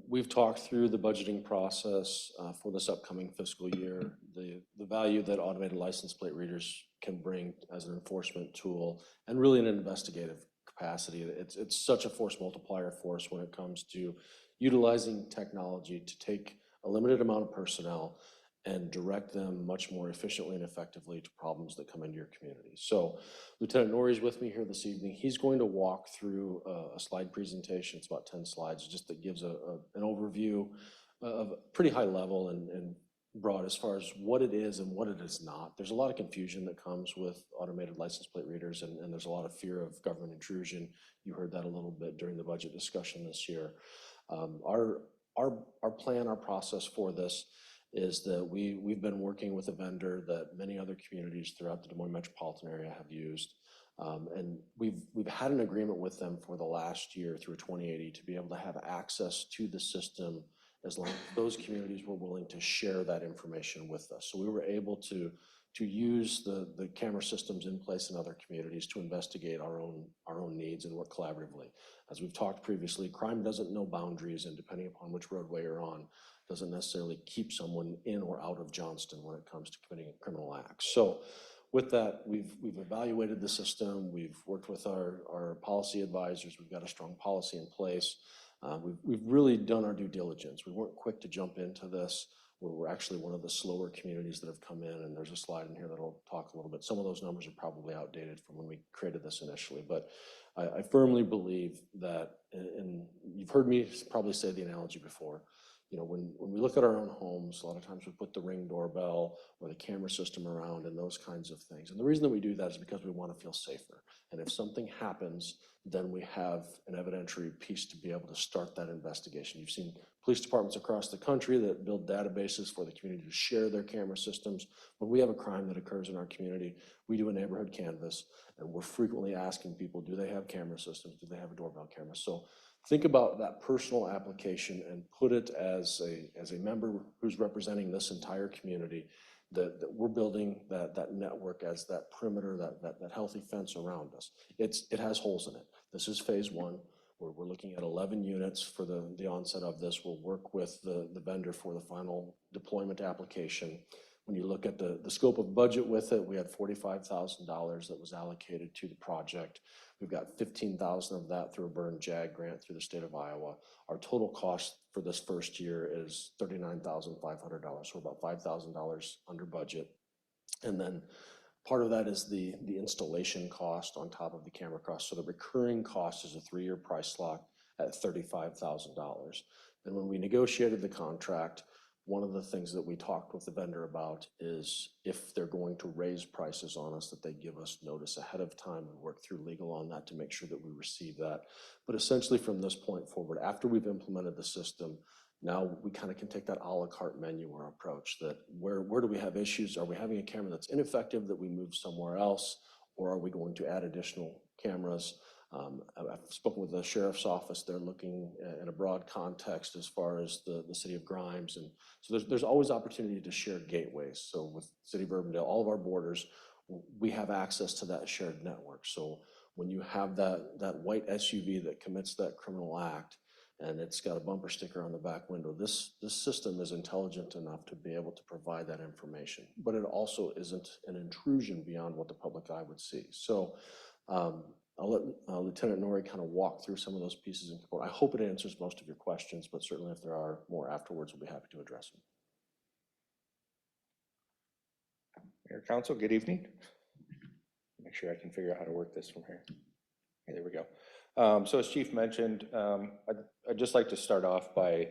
we've talked through the budgeting process for this upcoming fiscal year, the value that automated license plate readers can bring as an enforcement tool, and really in an investigative capacity. It's such a force multiplier for us when it comes to utilizing technology to take a limited amount of personnel and direct them much more efficiently and effectively to problems that come into your community. So Lieutenant Norrie's with me here this evening. He's going to walk through a slide presentation. It's about 10 slides, just that gives an overview of pretty high level and broad as far as what it is and what it is not. There's a lot of confusion that comes with automated license plate readers, and there's a lot of fear of government intrusion. You heard that a little bit during the budget discussion this year. Our plan, our process for this is that we've been working with a vendor that many other communities throughout the Des Moines metropolitan area have used. And we've had an agreement with them for the last year through 2080 to be able to have access to the system as long as those communities were willing to share that information with us. So we were able to use the camera systems in place in other communities to investigate our own needs and work collaboratively. As we've talked previously, crime doesn't know boundaries, and depending upon which roadway you're on, doesn't necessarily keep someone in or out of Johnston when it comes to committing criminal acts. So with that, we've evaluated the system, we've worked with our policy advisors, we've got a strong policy in place. We've really done our due diligence. We weren't quick to jump into this. We're actually one of the slower communities that have come in, and there's a slide in here that'll talk a little bit. Some of those numbers are probably outdated from when we created this initially, but I firmly believe that, and you've heard me probably say the analogy before, you know, when we look at our own homes, a lot of times we put the Ring doorbell or the camera system around and those kinds of things. And the reason that we do that is because we want to feel safer. And if something happens, then we have an evidentiary piece to be able to start that investigation. You've seen police departments across the country that build databases for the community to share their camera systems. When we have a crime that occurs in our community, we do a neighborhood canvas, and we're frequently asking people, do they have camera systems? Do they have a doorbell camera? So think about that personal application and put it as a member who's representing this entire community, that we're building that network as that perimeter, that healthy fence around us. It has holes in it. This is phase one. We're looking at 11 units for the onset of this. We'll work with the vendor for the final deployment application. When you look at the scope of budget with it, we had $45,000 that was allocated to the project. We've got $15,000 of that through a Burn JAG grant through the state of Iowa. Our total cost for this first year is $39,500, so we're about $5,000 under budget. And then part of that is the installation cost on top of the camera cost. So the recurring cost is a 3-year price lock at $35,000. And when we negotiated the contract, one of the things that we talked with the vendor about is if they're going to raise prices on us, that they give us notice ahead of time and work through legal on that to make sure that we receive that. But essentially from this point forward, after we've implemented the system, now we kind of can take that a la carte menu or approach that where do we have issues? Are we having a camera that's ineffective that we move somewhere else? Or are we going to add additional cameras? I've spoken with the sheriff's office. They're looking in a broad context as far as the city of Grimes. And so there's always opportunity to share gateways. So with City of Urbandale, all of our borders, we have access to that shared network. So when you have that white SUV that commits that criminal act, and it's got a bumper sticker on the back window, this system is intelligent enough to be able to provide that information. But it also isn't an intrusion beyond what the public eye would see. So I'll let Lieutenant Norrie kind of walk through some of those pieces in support. I hope it answers most of your questions, but certainly if there are more afterwards, we'll be happy to address them. Mayor, Council, good evening. Make sure I can figure out how to work this from here. Okay, there we go. So as Chief mentioned, I'd just like to start off by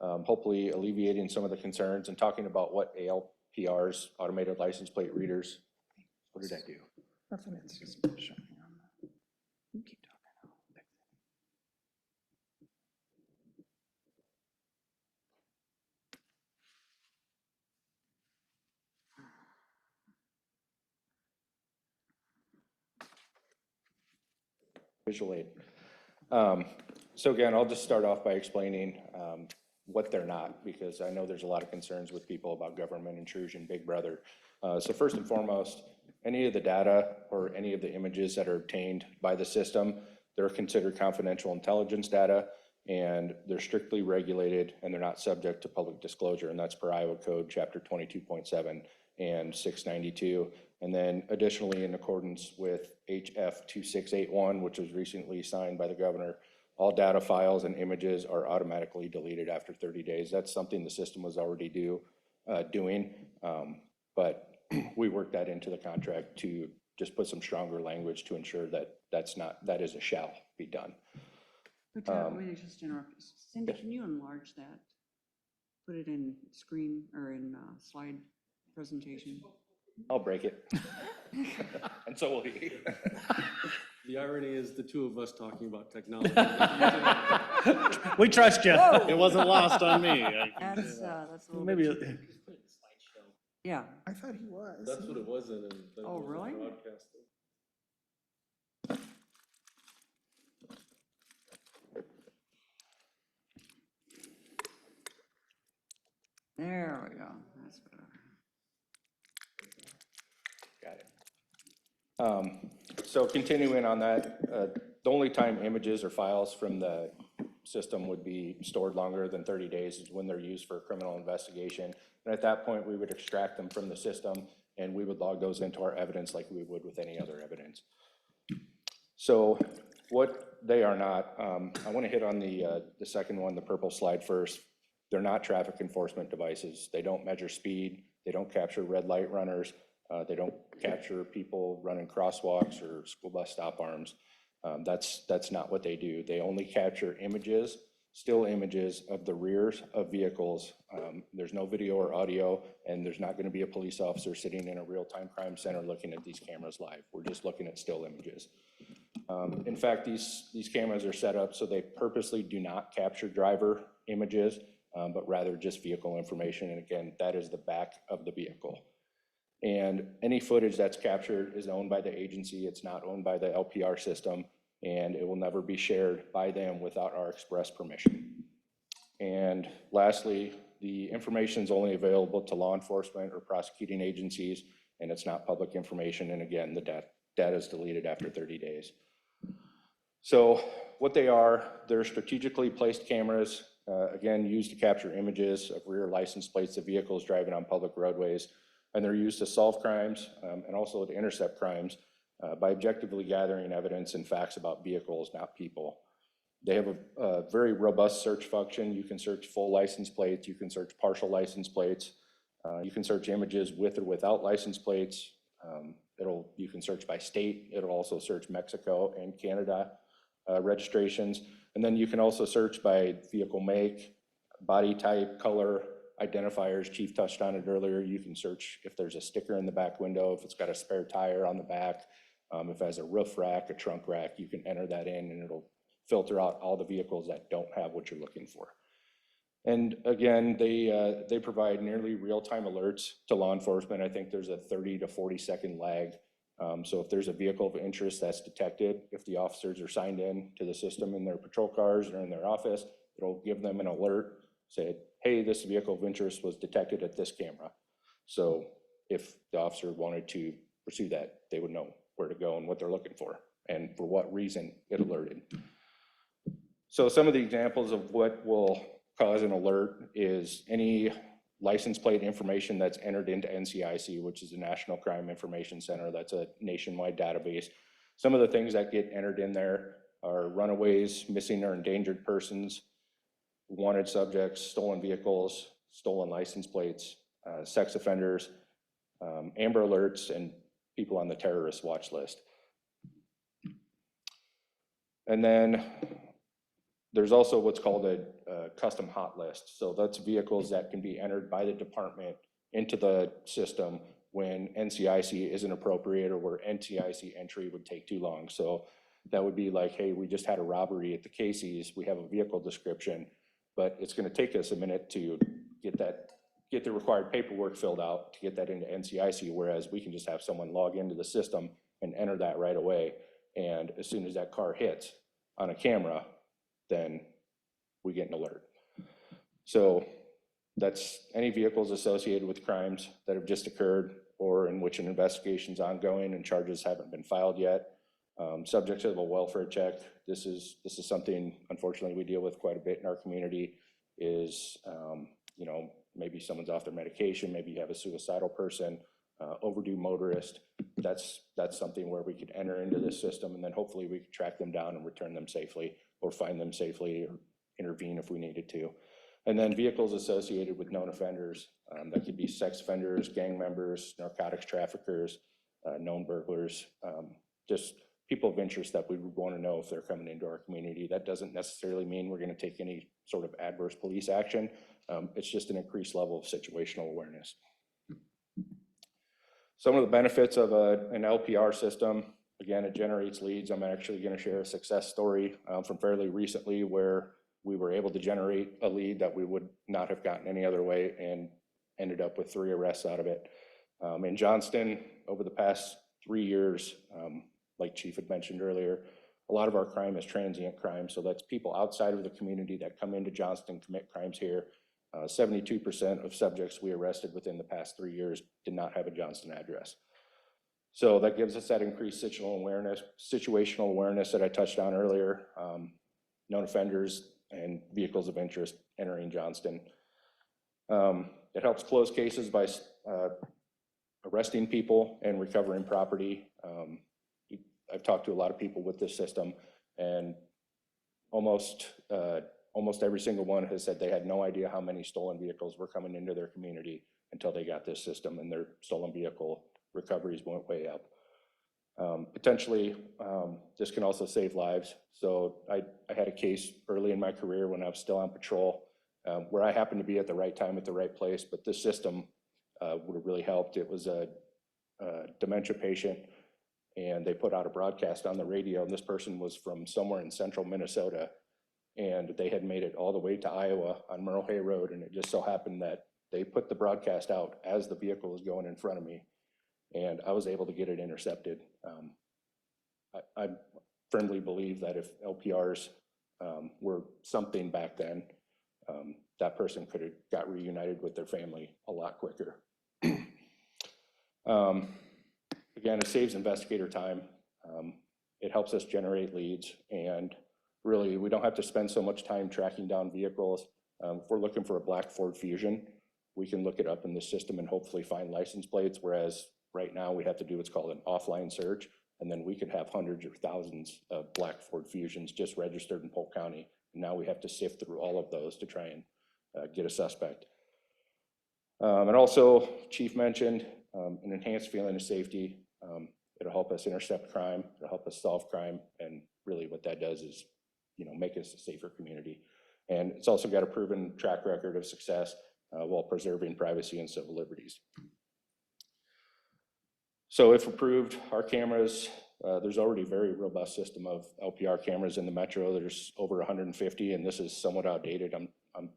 hopefully alleviating some of the concerns and talking about what ALPRs, automated license plate readers, what did I do? Nothing, it's just showing on the, you keep talking. Visual aid. So again, I'll just start off by explaining what they're not, because I know there's a lot of concerns with people about government intrusion, Big Brother. So first and foremost, any of the data or any of the images that are obtained by the system, they're considered confidential intelligence data, and they're strictly regulated, and they're not subject to public disclosure, and that's per Iowa Code Chapter 22.7 and 692. And then additionally, in accordance with HF 2681, which was recently signed by the governor, all data files and images are automatically deleted after 30 days. That's something the system was already due doing. But we worked that into the contract to just put some stronger language to ensure that that is a shall be done. But, let me just interrupt. Cindy, can you enlarge that? Put it in screen or in slide presentation? I'll break it. And so will he. The irony is the two of us talking about technology. We trust you. Whoa. It wasn't lost on me. That's a little Maybe, bit. Yeah. I thought he was. That's what it was in. And then Oh, it was really? broadcasted. There we go. That's better. Got it. So continuing on that, the only time images or files from the system would be stored longer than 30 days is when they're used for a criminal investigation. And at that point, we would extract them from the system and we would log those into our evidence like we would with any other evidence. So what they are not, I want to hit on the second one, the purple slide first. They're not traffic enforcement devices. They don't measure speed. They don't capture red light runners. They don't capture people running crosswalks or school bus stop arms. That's not what they do. They only capture images, still images of the rears of vehicles. There's no video or audio, and there's not going to be a police officer sitting in a real-time crime center looking at these cameras live. We're just looking at still images. In fact, these cameras are set up so they purposely do not capture driver images, but rather just vehicle information. And again, that is the back of the vehicle. And any footage that's captured is owned by the agency. It's not owned by the LPR system, and it will never be shared by them without our express permission. And lastly, the information is only available to law enforcement or prosecuting agencies, and it's not public information. And again, the data is deleted after 30 days. So what they are, they're strategically placed cameras, again, used to capture images of rear license plates of vehicles driving on public roadways. And they're used to solve crimes and also to intercept crimes by objectively gathering evidence and facts about vehicles, not people. They have a very robust search function. You can search full license plates. You can search partial license plates. You can search images with or without license plates. You can search by state. It'll also search Mexico and Canada registrations. And then you can also search by vehicle make, body type, color, identifiers. Chief touched on it earlier. You can search if there's a sticker in the back window, if it's got a spare tire on the back, if it has a roof rack, a trunk rack, you can enter that in and it'll filter out all the vehicles that don't have what you're looking for. And again, they provide nearly real-time alerts to law enforcement. I think there's a 30 to 40 second lag. So if there's a vehicle of interest that's detected, if the officers are signed in to the system in their patrol cars or in their office, it'll give them an alert, say, hey, this vehicle of interest was detected at this camera. So if the officer wanted to pursue that, they would know where to go and what they're looking for and for what reason it alerted. So some of the examples of what will cause an alert is any license plate information that's entered into NCIC, which is the National Crime Information Center. That's a nationwide database. Some of the things that get entered in there are runaways, missing or endangered persons, wanted subjects, stolen vehicles, stolen license plates, sex offenders, Amber Alerts, and people on the terrorist watch list. And then there's also what's called a custom hot list. So that's vehicles that can be entered by the department into the system when NCIC isn't appropriate or where NCIC entry would take too long. So that would be like, hey, we just had a robbery at the Casey's. We have a vehicle description, but it's going to take us a minute to get the required paperwork filled out to get that into NCIC, whereas we can just have someone log into the system and enter that right away. And as soon as that car hits on a camera, then we get an alert. So that's any vehicles associated with crimes that have just occurred or in which an investigation is ongoing and charges haven't been filed yet. Subject to a welfare check. This is something, unfortunately, we deal with quite a bit in our community is, maybe someone's off their medication, maybe you have a suicidal person, overdue motorist. That's something where we could enter into this system and then hopefully we could track them down and return them safely or find them safely or intervene if we needed to. And then vehicles associated with known offenders, that could be sex offenders, gang members, narcotics traffickers, known burglars, just people of interest that we would want to know if they're coming into our community. That doesn't necessarily mean we're going to take any sort of adverse police action. It's just an increased level of situational awareness. Some of the benefits of an LPR system, again, it generates leads. I'm actually going to share a success story from fairly recently where we were able to generate a lead that we would not have gotten any other way and ended up with 3 arrests out of it. In Johnston, over the past 3 years, like Chief had mentioned earlier, a lot of our crime is transient crime. So that's people outside of the community that come into Johnston, commit crimes here. 72% of subjects we arrested within the past 3 years did not have a Johnston address. So that gives us that increased situational awareness that I touched on earlier, known offenders and vehicles of interest entering Johnston. It helps close cases by arresting people and recovering property. I've talked to a lot of people with this system, and almost every single one has said they had no idea how many stolen vehicles were coming into their community until they got this system, and their stolen vehicle recoveries went way up. Potentially, this can also save lives. So I had a case early in my career when I was still on patrol where I happened to be at the right time at the right place, but this system would have really helped. It was a dementia patient, and they put out a broadcast on the radio, and this person was from somewhere in central Minnesota, and they had made it all the way to Iowa on Merle Hay Road, and it just so happened that they put the broadcast out as the vehicle was going in front of me, and I was able to get it intercepted. I firmly believe that if LPRs were something back then, that person could have got reunited with their family a lot quicker. Again, it saves investigator time. It helps us generate leads, and really, we don't have to spend so much time tracking down vehicles. If we're looking for a black Ford Fusion, we can look it up in the system and hopefully find license plates, whereas right now we have to do what's called an offline search, and then we could have hundreds or thousands of black Ford Fusions just registered in Polk County. And now we have to sift through all of those to try and get a suspect. And also, Chief mentioned an enhanced feeling of safety. It'll help us intercept crime, it'll help us solve crime, and really what that does is, make us a safer community. And it's also got a proven track record of success while preserving privacy and civil liberties. So if approved, our cameras, there's already a very robust system of LPR cameras in the metro. There's over 150, and this is somewhat outdated. I'm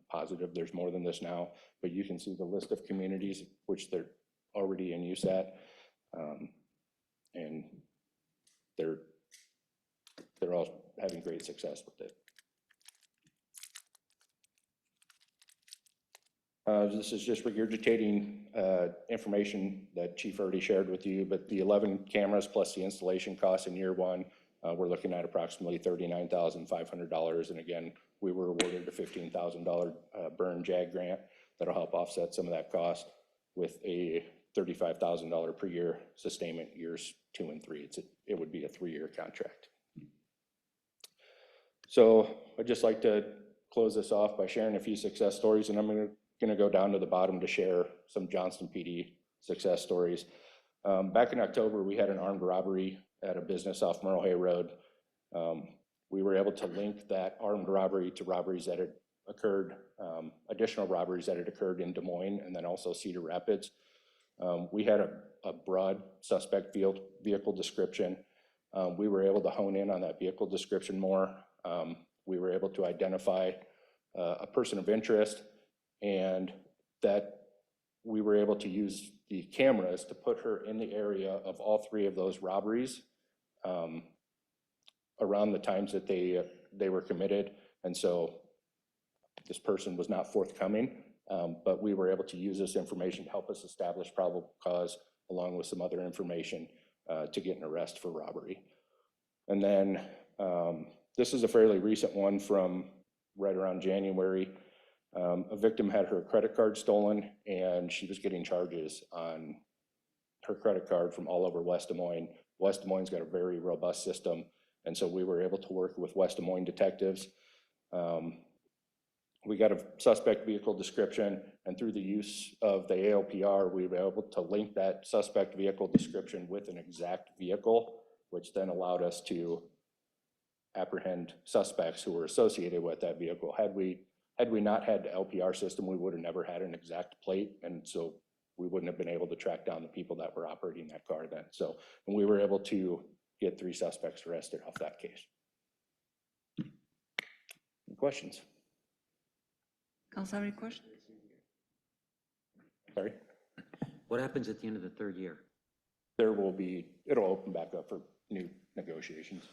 positive there's more than this now, but you can see the list of communities which they're already in use at. And they're all having great success with it. This is just regurgitating information that Chief already shared with you, but the 11 cameras plus the installation costs in year one, we're looking at approximately $39,500. And again, we were awarded a $15,000 burn JAG grant that'll help offset some of that cost with a $35,000 per year sustainment years 2 and 3. It would be a 3-year contract. So I'd just like to close this off by sharing a few success stories, and I'm going to go down to the bottom to share some Johnston PD success stories. Back in October, we had an armed robbery at a business off Merle Hay Road. We were able to link that armed robbery to robberies that had occurred, additional robberies that had occurred in Des Moines and then also Cedar Rapids. We had a broad suspect vehicle description. We were able to hone in on that vehicle description more. We were able to identify a person of interest, and that we were able to use the cameras to put her in the area of all 3 of those robberies around the times that they were committed. And so this person was not forthcoming, but we were able to use this information to help us establish probable cause along with some other information to get an arrest for robbery. And then this is a fairly recent one from right around January. A victim had her credit card stolen, and she was getting charges on her credit card from all over West Des Moines. West Des Moines got a very robust system, and so we were able to work with West Des Moines detectives we got a suspect vehicle description, and through the use of the ALPR, we were able to link that suspect vehicle description with an exact vehicle, which then allowed us to apprehend suspects who were associated with that vehicle. Had we not had the LPR system, we would have never had an exact plate, and so we wouldn't have been able to track down the people that were operating that car then. So, and we were able to get 3 suspects arrested off that case. Any questions? Council have any questions? Sorry? What happens at the end of the 3rd year? It'll open back up for new negotiations.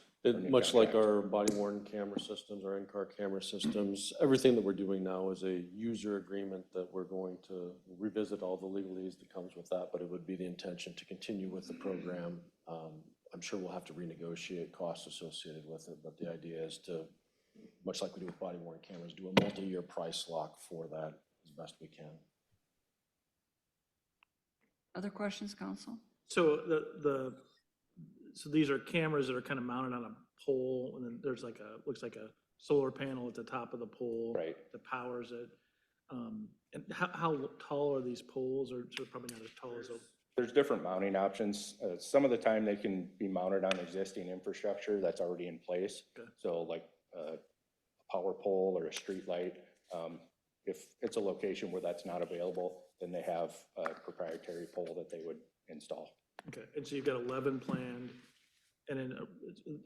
Much like our body worn camera systems, our in-car camera systems, everything that we're doing now is a user agreement that we're going to revisit all the legalese that comes with that, but it would be the intention to continue with the program. I'm sure we'll have to renegotiate costs associated with it, but the idea is to, much like we do with body worn cameras, do a multi-year price lock for that as best we can. Other questions, council? So so these are cameras that are kind of mounted on a pole, and then there's like looks like a solar panel at the top of the pole. Right. That powers it. And how tall are these poles, or so probably not as tall as those? There's different mounting options. Some of the time they can be mounted on existing infrastructure that's already in place. Okay. So like a power pole or a street light. If it's a location where that's not available, then they have a proprietary pole that they would install. Okay, and so you've got 11 planned, and then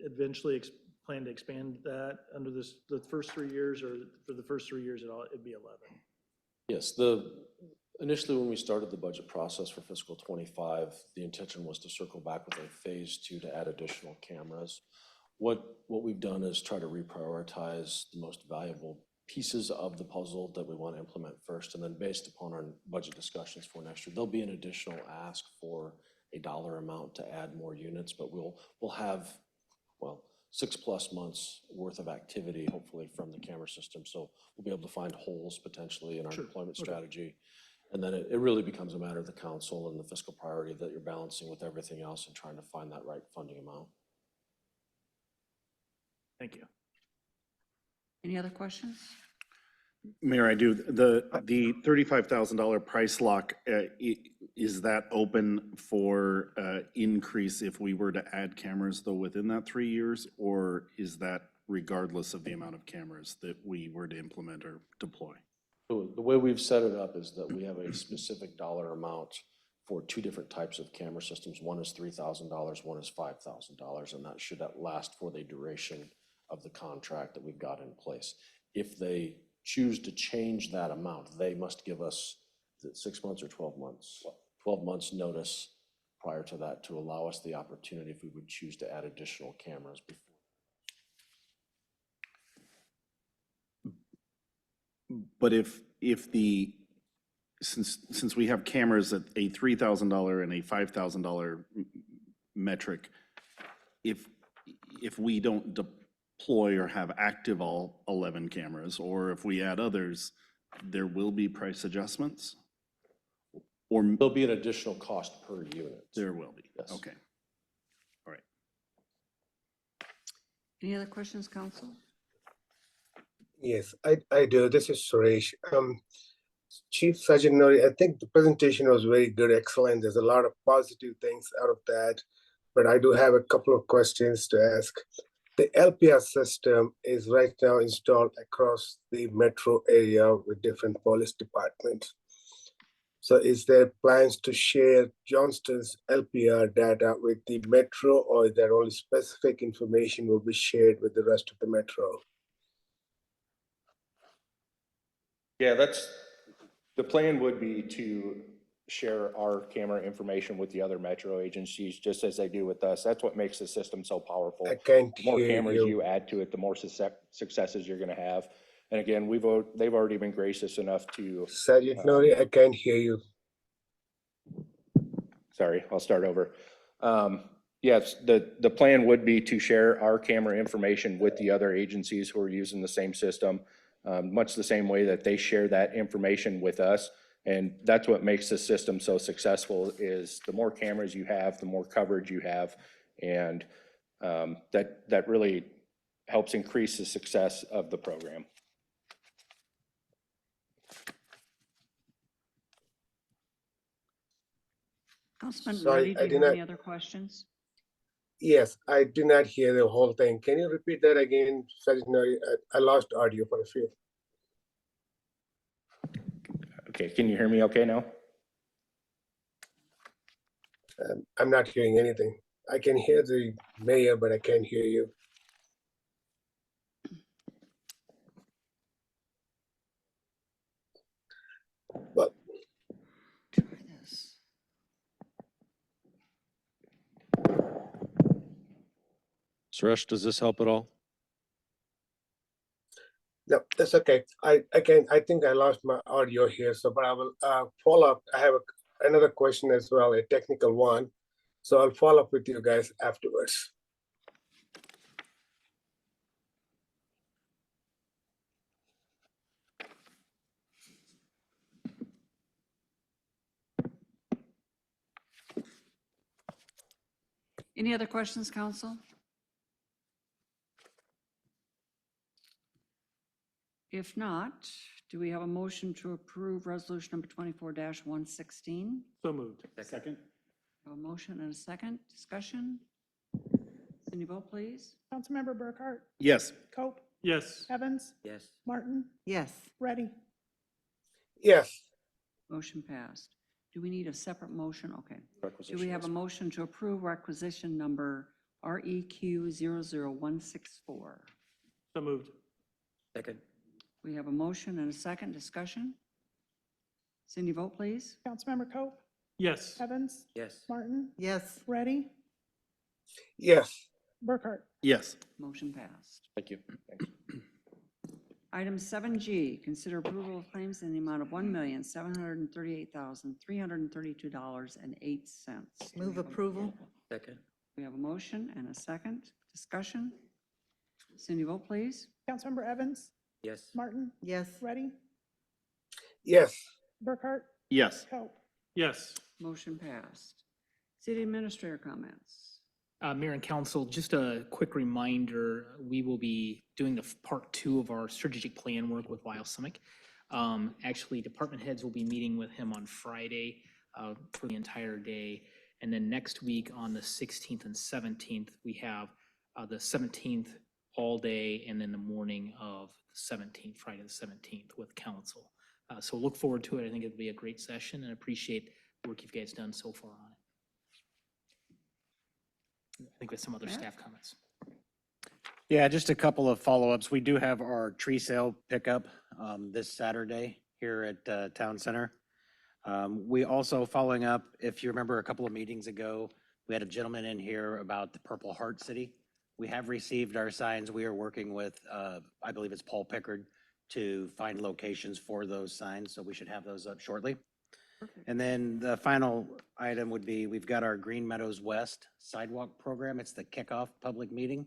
eventually plan to expand that under the first 3 years, or for the first 3 years it'd be 11? Yes, initially when we started the budget process for fiscal '25, the intention was to circle back with a phase 2 to add additional cameras. What we've done is try to reprioritize the most valuable pieces of the puzzle that we want to implement first, and then based upon our budget discussions for next year, there'll be an additional ask for a dollar amount to add more units, but we'll have, well, 6+ months worth of activity, hopefully, from the camera system. So we'll be able to find holes potentially in our deployment strategy. And then it really becomes a matter of the council and the fiscal priority that you're balancing with everything else and trying to find that right funding amount. Thank you. Any other questions? Mayor, I do. The $35,000 price lock, is that open for increase if we were to add cameras though within that 3 years? Or is that regardless of the amount of cameras that we were to implement or deploy? So the way we've set it up is that we have a specific dollar amount for 2 different types of camera systems. One is $3,000, one is $5,000, and that should last for the duration of the contract that we've got in place. If they choose to change that amount, they must give us 6 months or 12 months, 12 months notice prior to that to allow us the opportunity if we would choose to add additional cameras before. But since we have cameras at a $3,000 and a $5,000 metric, if we don't deploy or have active all 11 cameras, or if we add others, there will be price adjustments? Or there'll be an additional cost per unit. There will be. Yes. Okay. All right. Any other questions, council? Yes, I do. This is Suresh. Chief Sergeant Nori, I think the presentation was very good, excellent. There's a lot of positive things out of that, but I do have a couple of questions to ask. The LPR system is right now installed across the metro area with different police departments. So is there plans to share Johnston's LPR data with the metro, or is there only specific information will be shared with the rest of the metro? Yeah, the plan would be to share our camera information with the other metro agencies, just as they do with us. That's what makes the system so powerful. I can't The more hear cameras you. you add to it, the more successes you're gonna have. And again, they've already been gracious enough to. Sergeant Nori, I can't hear you. Sorry, I'll start over. Yes, the plan would be to share our camera information with the other agencies who are using the same system, much the same way that they share that information with us. And that's what makes the system so successful, is the more cameras you have, the more coverage you have. And that really helps increase the success of the program. Councilman Sorry, Reddy, I do you did have not- any other questions? Yes, I did not hear the whole thing. Can you repeat that again, Sajinari? I lost audio for a few. Okay, can you hear me okay now? I'm not hearing anything. I can hear the mayor, but I can't hear you. Well, Try this. Suresh, does this help at all? no, that's okay. I think I lost my audio here, so but I will follow up. I have another question as well, a technical one. So I'll follow up with you guys afterwards. Any other questions, council? If not, do we have a motion to approve resolution number 24-116? So moved. Second? A motion and a second. Discussion? Cindy, vote please. Councilmember Burkhart, Yes. Cope, Yes. Evans, Yes. Martin, Yes. Ready. Yes, Motion passed. Do we need a separate motion? Okay. Do Requisition, we have a yes. motion to approve requisition number REQ 00164? So moved. Second. We have a motion and a second. Discussion? Cindy, vote please. Councilmember Cope, Yes. Evans, Yes. Martin, Yes. Ready, yes, Burkhart. Yes. Motion passed. Thank you. Item 7G, consider approval of claims in the amount of $1,738,332.08. Move approval. Second. We have a motion and a second. Discussion? Cindy, vote please. Councilmember Evans, Yes. Martin, Yes. Ready, yes, Burkhart, Yes. Cope. Yes. Motion passed. City administrator comments. Mayor and council, just a quick reminder, we will be doing the part 2 of our strategic plan work with Lyle Simic. Actually, department heads will be meeting with him on Friday for the entire day. And then next week on the 16th and 17th, we have the 17th all day and then the morning of the 17th, Friday the 17th with council. So look forward to it. I think it'll be a great session and appreciate the work you guys done so far on it. I think with some other staff comments. Yeah, just a couple of follow-ups. We do have our tree sale pickup this Saturday here at Town Center. We also, following up, if you remember a couple of meetings ago, we had a gentleman in here about the Purple Heart City. We have received our signs. We are working with, I believe it's Paul Pickard, to find locations for those signs, so we should have those up shortly. And then the final item would be, we've got our Green Meadows West sidewalk program. It's the kickoff public meeting.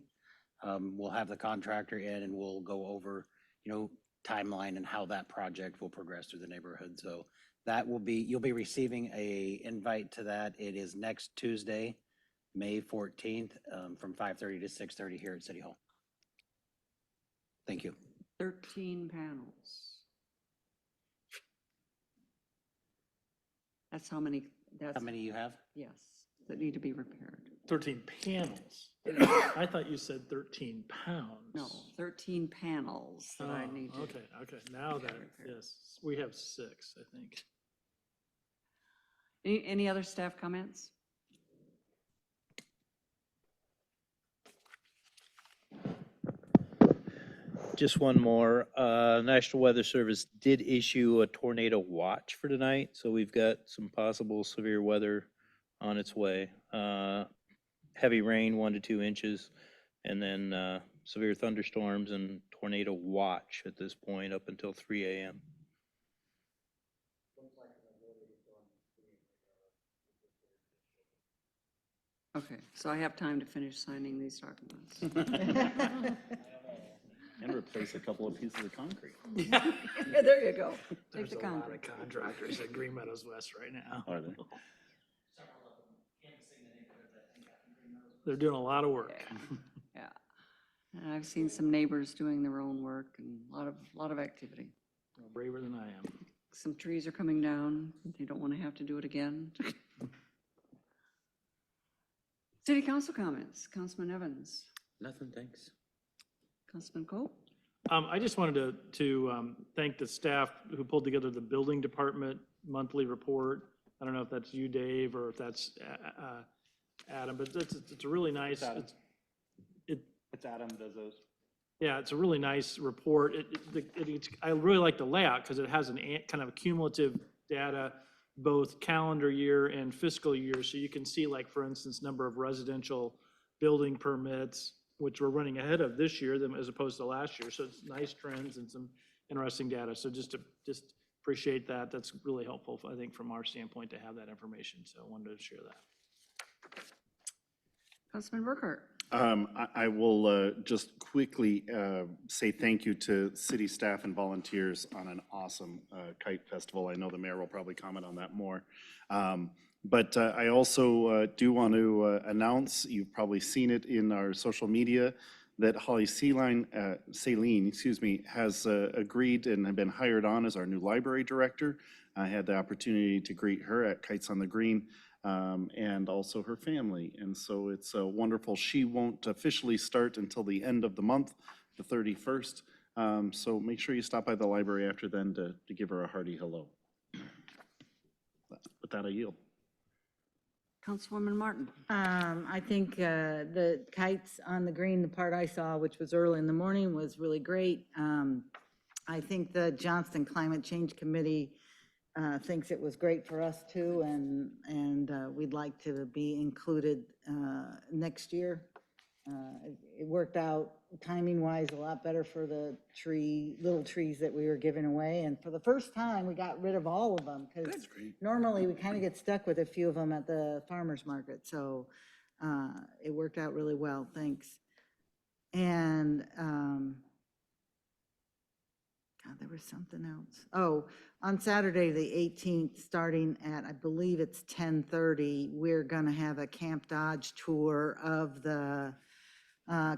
We'll have the contractor in and we'll go over, timeline and how that project will progress through the neighborhood. So that will be, you'll be receiving a invite to that. It is next Tuesday, May 14th, from 5:30 to 6:30 here at City Hall. Thank you. 13 panels. That's how many, How many you have? yes, that need to be repaired. 13 panels. I thought you said 13 pounds. No, 13 panels that I Oh, need to. Okay. Now that, yes, we have 6, I think. Any other staff comments? Just one more. National Weather Service did issue a tornado watch for tonight, so we've got some possible severe weather on its way. Heavy rain, 1 to 2 inches, and then severe thunderstorms and tornado watch at this point up until 3 a.m. Okay, so I have time to finish signing these documents. And replace a couple of pieces of concrete. There you go. Take There's the a lot contract. of contractors at Green Meadows West right now. Are they? They're doing a lot of work. Yeah. And I've seen some neighbors doing their own work and a lot of activity. Braver than I am. Some trees are coming down. They don't want to have to do it again. City council comments, Councilman Evans, Nothing, thanks. Councilman Coe. I just wanted to thank the staff who pulled together the building department monthly report. I don't know if that's you, Dave, or if that's Adam, but it's a really nice. It's Adam. It, It's Adam does those. yeah, it's a really nice report. I really like the layout because it has kind of a cumulative data, both calendar year and fiscal year. So you can see, like, for instance, number of residential building permits, which we're running ahead of this year than as opposed to last year. So it's nice trends and some interesting data. So just appreciate that. That's really helpful, I think, from our standpoint to have that information. So I wanted to share that. Councilman Burkhart. I will just quickly say thank you to city staff and volunteers on an awesome kite festival. I know the mayor will probably comment on that more. But I also do want to announce, you've probably seen it in our social media, that Holly Saline, has agreed and have been hired on as our new library director. I had the opportunity to greet her at Kites on the Green, and also her family. And so it's wonderful. She won't officially start until the end of the month, the 31st. So make sure you stop by the library after then to give her a hearty hello. With that, I yield. Councilwoman Martin. I think the Kites on the Green, the part I saw, which was early in the morning, was really great. I think the Johnston Climate Change Committee thinks it was great for us too, and we'd like to be included next year. It worked out timing-wise a lot better for the little trees that we were giving away, and for the first time, we got rid of all of them, because normally we kind of get stuck with a few of them at the farmer's market, so it worked out really well, thanks. And God, there was something else. Oh, on Saturday, the 18th, starting at, I believe it's 10:30, we're gonna have a Camp Dodge tour of the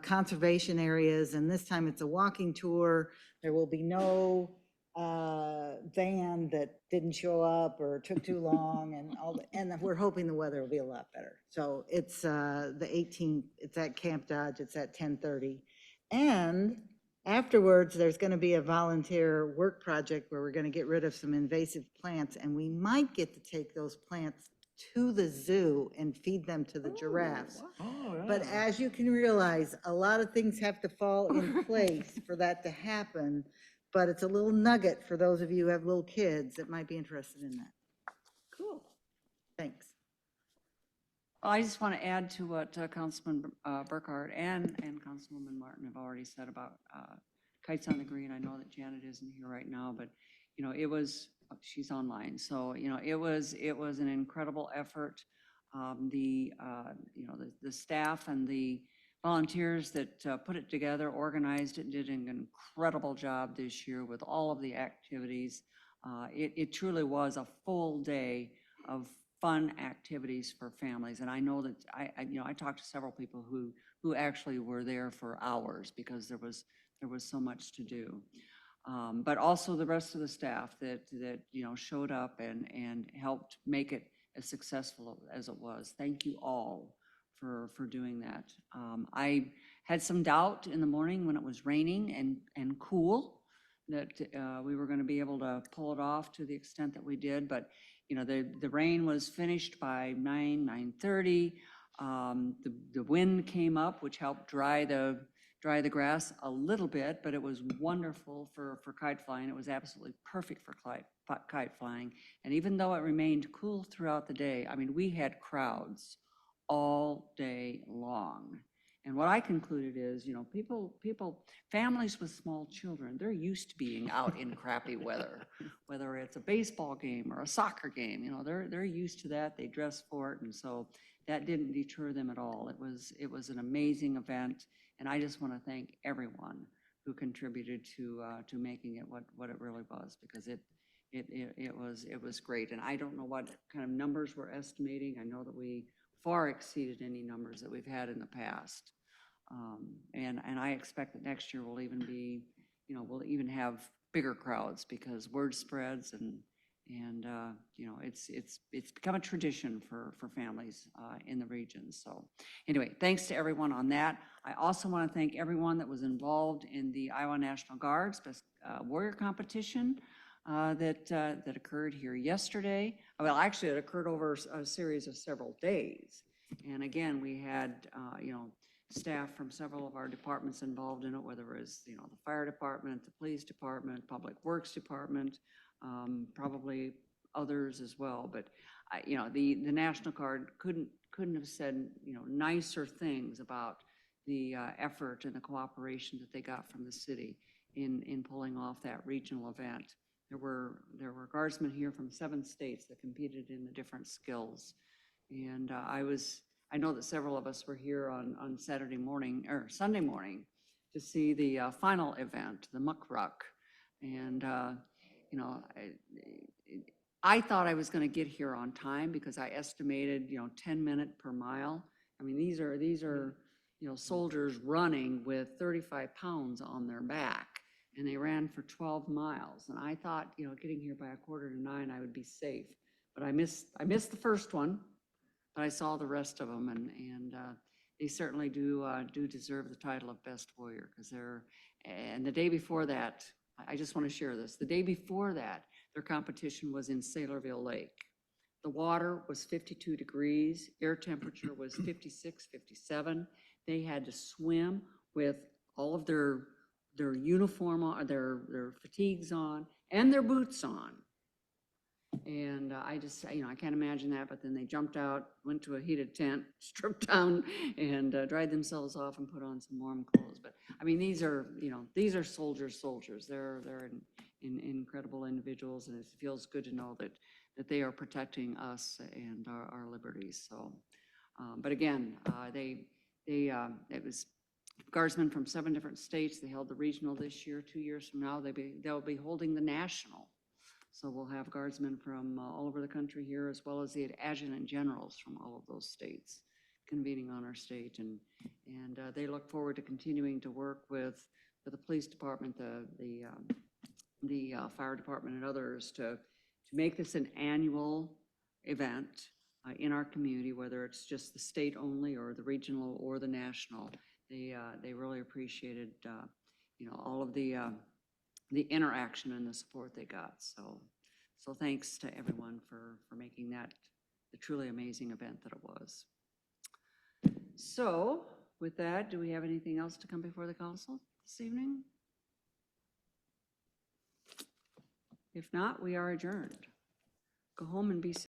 conservation areas, and this time it's a walking tour. There will be no van that didn't show up or took too long, and we're hoping the weather will be a lot better. So it's the 18th, it's at Camp Dodge, it's at 10:30. And afterwards, there's going to be a volunteer work project where we're going to get rid of some invasive plants, and we might get to take those plants to the zoo and feed them to the giraffes. But as you can realize, a lot of things have to fall in place for that to happen. But it's a little nugget for those of you who have little kids that might be interested in that. Cool. Thanks. I just want to add to what Councilman Burkhart and Councilwoman Martin have already said about Kites on the Green. I know that Janet isn't here right now, but it was, she's online. So, it was an incredible effort. The staff and the volunteers that put it together, organized it, did an incredible job this year with all of the activities. It truly was a full day of fun activities for families. And I know that I talked to several people who actually were there for hours because there was so much to do. But also the rest of the staff that showed up and helped make it as successful as it was. Thank you all for doing that. I had some doubt in the morning when it was raining and cool that we were going to be able to pull it off to the extent that we did, but the rain was finished by 9:30. The wind came up, which helped dry the grass a little bit, but it was wonderful for kite flying. It was absolutely perfect for kite flying. And even though it remained cool throughout the day, I mean, we had crowds all day long. And what I concluded is, families with small children, they're used to being out in crappy weather, whether it's a baseball game or a soccer game, they're used to that. They dress for it. And so that didn't deter them at all. It was an amazing event. And I just want to thank everyone who contributed to making it what it really was, because it was great. And I don't know what kind of numbers we're estimating. I know that we far exceeded any numbers that we've had in the past. And I expect that next year we'll even have bigger crowds because word spreads And, you know, it's become a tradition for families in the region. So anyway, thanks to everyone on that. I also want to thank everyone that was involved in the Iowa National Guard's Best Warrior Competition that occurred here yesterday. Well, actually, it occurred over a series of several days. And again, we had, you know, staff from several of our departments involved in it, whether it was, you know, the fire department, the police department, public works department, probably others as well. But you know, the National Guard couldn't have said, you know, nicer things about the effort and the cooperation that they got from the city in pulling off that regional event. There were guardsmen here from 7 states that competed in the different skills. And I know that several of us were here on Saturday morning or Sunday morning to see the final event, the muck ruck. And, you know, I thought I was going to get here on time because I estimated, you know, 10-minute per mile. I mean, these are, you know, soldiers running with 35 pounds on their back, and they ran for 12 miles. And I thought, you know, getting here by 8:45, I would be safe. But I missed the first one, but I saw the rest of them, and they certainly do deserve the title of Best Warrior because and the day before that, I just want to share this. The day before that, their competition was in Saylorville Lake. The water was 52 degrees, air temperature was 56, 57. They had to swim with all of their uniform on, their fatigues on, and their boots on. And I just, you know, I can't imagine that, but then they jumped out, went to a heated tent, stripped down, and dried themselves off and put on some warm clothes. But I mean, these are, you know, these are soldiers. They're incredible individuals, and it feels good to know that they are protecting us and our liberties. So, but again, it was guardsmen from 7 different states. They held the regional this year. 2 years from now, they'll be holding the national. So we'll have guardsmen from all over the country here, as well as the adjutant generals from all of those states convening on our state. And they look forward to continuing to work with the police department, the fire department, and others to make this an annual event in our community, whether it's just the state only or the regional or the national. They really appreciated, you know, all of the interaction and the support they got. So thanks to everyone for making that the truly amazing event that it was. So with that, do we have anything else to come before the council this evening? If not, we are adjourned. Go home and be safe.